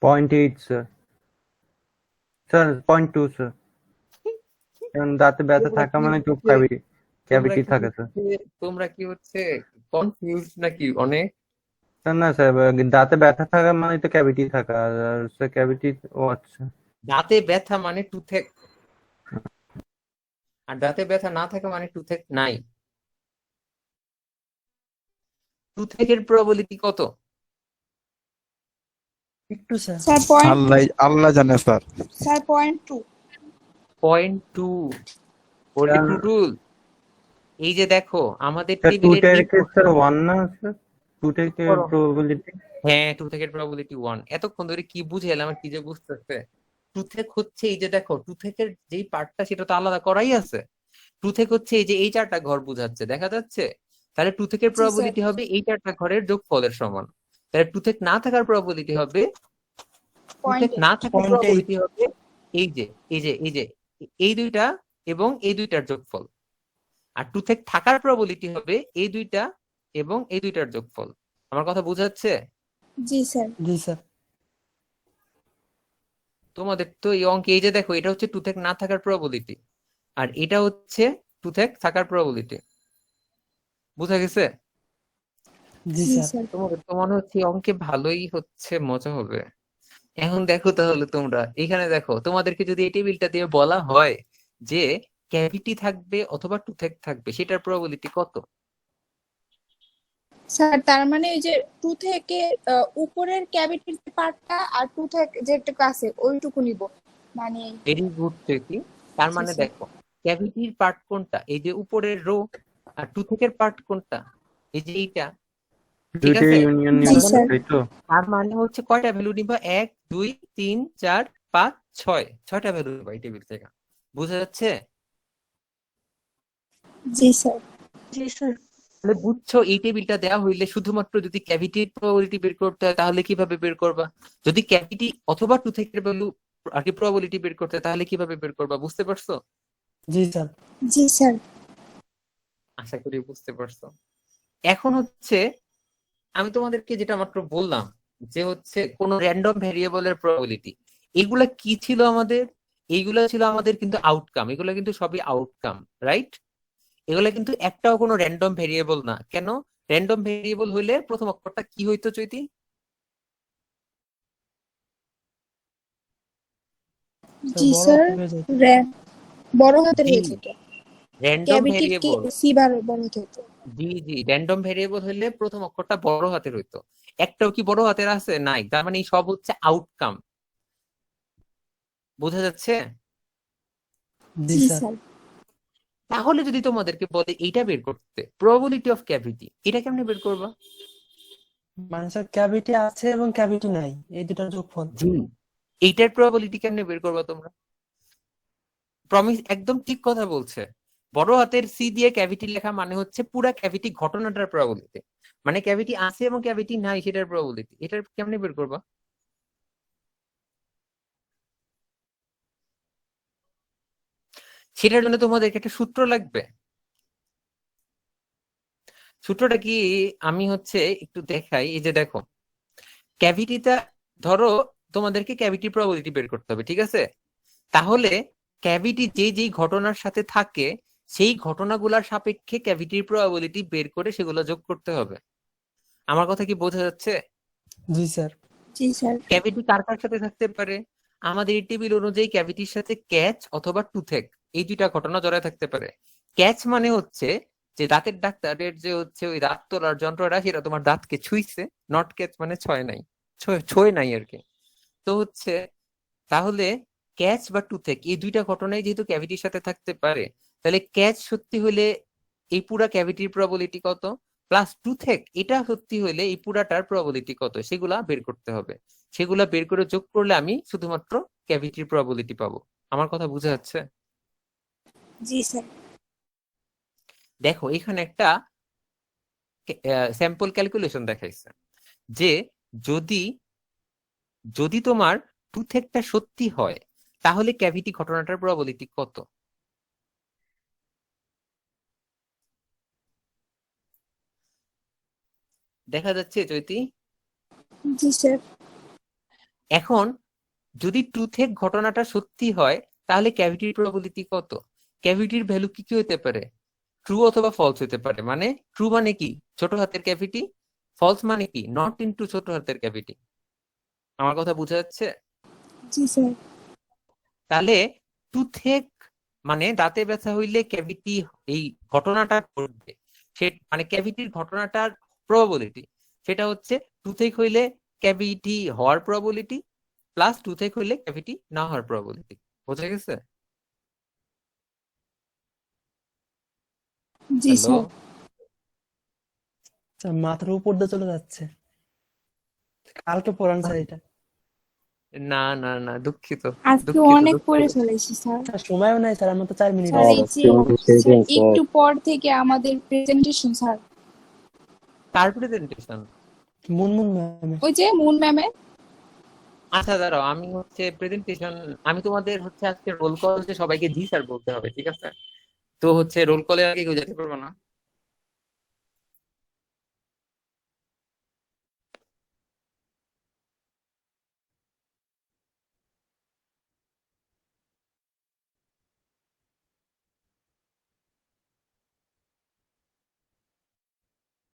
0.8 স্যার। Sir 0.2 sir. কারণ দাঁতে ব্যথা তোমরা থাকা কি মানে চোখ হচ্ছে ক্যাভিটি থাকে স্যার। তোমরা কি হচ্ছে কনফিউজ নাকি অনেক? স্যার না স্যার, দাঁতে ব্যথা থাকা মানে তো ক্যাভিটি থাকা, আর স্যার ক্যাভিটি, ও আচ্ছা। দাঁতে ব্যথা মানে টুথেক, আর দাঁতে ব্যথা না থাকা মানে টুথেক নাই। টুথেকের প্রবাবিলিটি কত? একটু স্যার। স্যার পয়েন্ট আল্লাহ আল্লাহ জানে স্যার। স্যার 0.2। 0.2। ওরে স্যার টুটুল, এই যে দেখো আমাদের স্যার টেবিলের এই টুথেকের স্যার 1 না স্যার? টুথেকের করো। প্রবাবিলিটি। হ্যাঁ, টুথেকের প্রবাবিলিটি 1। এতক্ষণ ধরে কি বুঝে এলাম আর কি যে বুঝতেছে। টুথেক হচ্ছে এই যে দেখো, টুথেকের যেই পার্টটা সেটা তো আলাদা করাই আছে। টুথেক হচ্ছে এই যে এই 4টা ঘর বুঝাচ্ছে, দেখা যাচ্ছে? তাহলে টুথেকের জি স্যার। প্রবাবিলিটি হবে এই 4টা ঘরের যোগফলের সমান। তাহলে টুথেক না থাকার প্রবাবিলিটি হবে, টুথেক 0.8। না থাকার 0.8। প্রবাবিলিটি হবে এই যে এই দুইটা এবং এই দুইটার যোগফল। আর টুথেক থাকার প্রবাবিলিটি হবে এই দুইটা এবং এই দুইটার যোগফল। আমার কথা বোঝাচ্ছে? জি স্যার। জি স্যার। তোমাদের তো এই অঙ্কে এই যে দেখো, এটা হচ্ছে টুথেক না থাকার প্রবাবিলিটি, আর এটা হচ্ছে টুথেক থাকার প্রবাবিলিটি। বুঝা গেছে? জি জি স্যার। স্যার। তোমাদের তো মনে হচ্ছে এই অঙ্কে ভালোই হচ্ছে, মজা হবে। এখন দেখো তাহলে তোমরা এখানে দেখো, তোমাদেরকে যদি এই টেবিলটা দিয়ে বলা হয় যে ক্যাভিটি থাকবে অথবা টুথেক থাকবে, সেটার প্রবাবিলিটি কত? স্যার তার মানে ওই যে টু থেকে উপরের ক্যাভিটির যে পার্টটা আর টু থেকে যেটুকু আছে ওইটুকু নিব মানে। ভেরি গুড কি, তার জি মানে স্যার। দেখো ক্যাভিটির পার্ট কোনটা, এই যে উপরের রো, আর টুথেকের পার্ট কোনটা, এই যে এইটা। ঠিক দুইটা আছে? ইউনিয়ন জি নিব, স্যার। তাই তো? তার মানে হচ্ছে কয়টা ভ্যালু নিবা? 1 2 3 4 5 6, 6টা ভ্যালু নিবা এই টেবিল থেকে। বুঝা যাচ্ছে? জি স্যার। জি স্যার। তাহলে বুঝছো, এই টেবিলটা দেওয়া হইলে শুধুমাত্র যদি ক্যাভিটির প্রবাবিলিটি বের করতে হয় তাহলে কিভাবে বের করবা? যদি ক্যাভিটি অথবা টুথেকের ভ্যালু আর কি প্রবাবিলিটি বের করতে হয় তাহলে কিভাবে বের করবা? বুঝতে পারছো? জি স্যার। জি স্যার। আশা করি বুঝতে পারছো। এখন হচ্ছে আমি তোমাদেরকে যেটা মাত্র বললাম যে হচ্ছে কোন র্যান্ডম ভ্যারিয়েবলের প্রবাবিলিটি, এগুলা কি ছিল আমাদের? এইগুলা ছিল আমাদের কিন্তু আউটকাম, এগুলা কিন্তু সবই আউটকাম, রাইট? এগুলা কিন্তু একটাও কোনো র্যান্ডম ভেরিয়েবল না। কেন? র্যান্ডম ভেরিয়েবল হইলে প্রথম অক্ষরটা কি হইতো চৈতি? স্যার জি বড় স্যার, হয়ে যায়। বড় হাতের জি, হয়ে যেত, র্যান্ডম ক্যাভিটির কে ভেরিয়েবল। সি বার বড় হতো। জি, র্যান্ডম ভেরিয়েবল হইলে প্রথম অক্ষরটা বড় হাতের হইতো। একটাও কি বড় হাতের আছে? নাই। তার মানে এই সব হচ্ছে আউটকাম। বোঝা যাচ্ছে? জি জি স্যার। স্যার। তাহলে যদি তোমাদেরকে বলে এইটা বের করতে, প্রবাবিলিটি অফ ক্যাভিটি, এটা কেমনে বের করবা? মানে স্যার ক্যাভিটি আছে এবং ক্যাভিটি নাই, এই দুটার যোগফল। জি, এইটার প্রবাবিলিটি কেমনে বের করবা তোমরা? প্রমিস একদম ঠিক কথা বলছে। বড় হাতের সি দিয়ে ক্যাভিটি লেখা মানে হচ্ছে পুরা ক্যাভিটি ঘটনাটার প্রবাবিলিটি, মানে ক্যাভিটি আছে এবং ক্যাভিটি নাই সেটার প্রবাবিলিটি। এটার কেমনে বের করবা? সেটার জন্য তোমাদেরকে একটা সূত্র লাগবে। সূত্রটা কি? আমি হচ্ছে একটু দেখাই। এই যে দেখো, ক্যাভিটিটা, ধরো তোমাদেরকে ক্যাভিটির প্রবাবিলিটি বের করতে হবে, ঠিক আছে? তাহলে ক্যাভিটি যেই ঘটনার সাথে থাকে সেই ঘটনাগুলোর সাপেক্ষে ক্যাভিটির প্রবাবিলিটি বের করে সেগুলো যোগ করতে হবে। আমার কথা কি বোঝা যাচ্ছে? জি স্যার। জি স্যার। ক্যাভিটি কার কার সাথে থাকতে পারে? আমাদের এই টেবিল অনুযায়ী ক্যাভিটির সাথে ক্যাচ অথবা টুথেক, এই দুইটা ঘটনা জড়ায় থাকতে পারে। ক্যাচ মানে হচ্ছে যে দাঁতের ডাক্তারের যে হচ্ছে ওই দাঁত তোলার যন্ত্রটা, সেটা তোমার দাঁতকে ছুঁইছে। নট ক্যাচ মানে ছয় নাই, ছয় নাই আর কি। তো হচ্ছে তাহলে ক্যাচ বা টুথেক এই দুইটা ঘটনাই যেহেতু ক্যাভিটির সাথে থাকতে পারে, তাহলে ক্যাচ সত্যি হলে এই পুরা ক্যাভিটির প্রবাবিলিটি কত, প্লাস টুথেক এটা সত্যি হলে এই পুরাটার প্রবাবিলিটি কত, সেগুলা বের করতে হবে। সেগুলা বের করে যোগ করলে আমি শুধুমাত্র ক্যাভিটির প্রবাবিলিটি পাবো। আমার কথা বোঝা যাচ্ছে? জি স্যার। দেখো এখানে একটা স্যাম্পল ক্যালকুলেশন দেখাইছে যে যদি যদি তোমার টুথেকটা সত্যি হয় তাহলে ক্যাভিটি ঘটনাটার প্রবাবিলিটি কত। দেখা যাচ্ছে চৈতি? জি স্যার। এখন যদি টুথেক ঘটনাটা সত্যি হয় তাহলে ক্যাভিটির প্রবাবিলিটি কত? ক্যাভিটির ভ্যালু কি কি হতে পারে? ট্রু অথবা ফলস হতে পারে। মানে ট্রু মানে কি? ছোট হাতের ক্যাভিটি। ফলস মানে কি? নট ইনটু ছোট হাতের ক্যাভিটি। আমার কথা বোঝা যাচ্ছে? জি স্যার। তাহলে টুথেক মানে দাঁতে ব্যথা হইলে ক্যাভিটি এই ঘটনাটা ঘটবে, সে মানে ক্যাভিটির ঘটনাটার প্রবাবিলিটি সেটা হচ্ছে টুথেক হইলে ক্যাভিটি হওয়ার প্রবাবিলিটি প্লাস টুথেক হইলে ক্যাভিটি না হওয়ার প্রবাবিলিটি। বোঝা গেছে? জি হ্যালো? স্যার। স্যার মাথার উপর দিয়ে চলে যাচ্ছে, কালকে পড়ান স্যার এটা। না না না, দুঃখিত আজকে দুঃখিত অনেক পড়ে দুঃখিত। ফেলেছি স্যার। স্যার সময়ও নাই স্যার, আমার তো 4 মিনিট স্যার আছে। এই যে স্যার একটু পর থেকে আমাদের প্রেজেন্টেশন স্যার, কার প্রেজেন্টেশন? মুনমুন ম্যামের। ওই যে মুন ম্যামে। আচ্ছা দাঁড়াও, আমি হচ্ছে প্রেজেন্টেশন, আমি তোমাদের হচ্ছে আজকে রোল কল যে সবাইকে জি স্যার বলতে হবে, ঠিক আছে? তো হচ্ছে রোল কলের আগে কেউ যেতে পারবো না।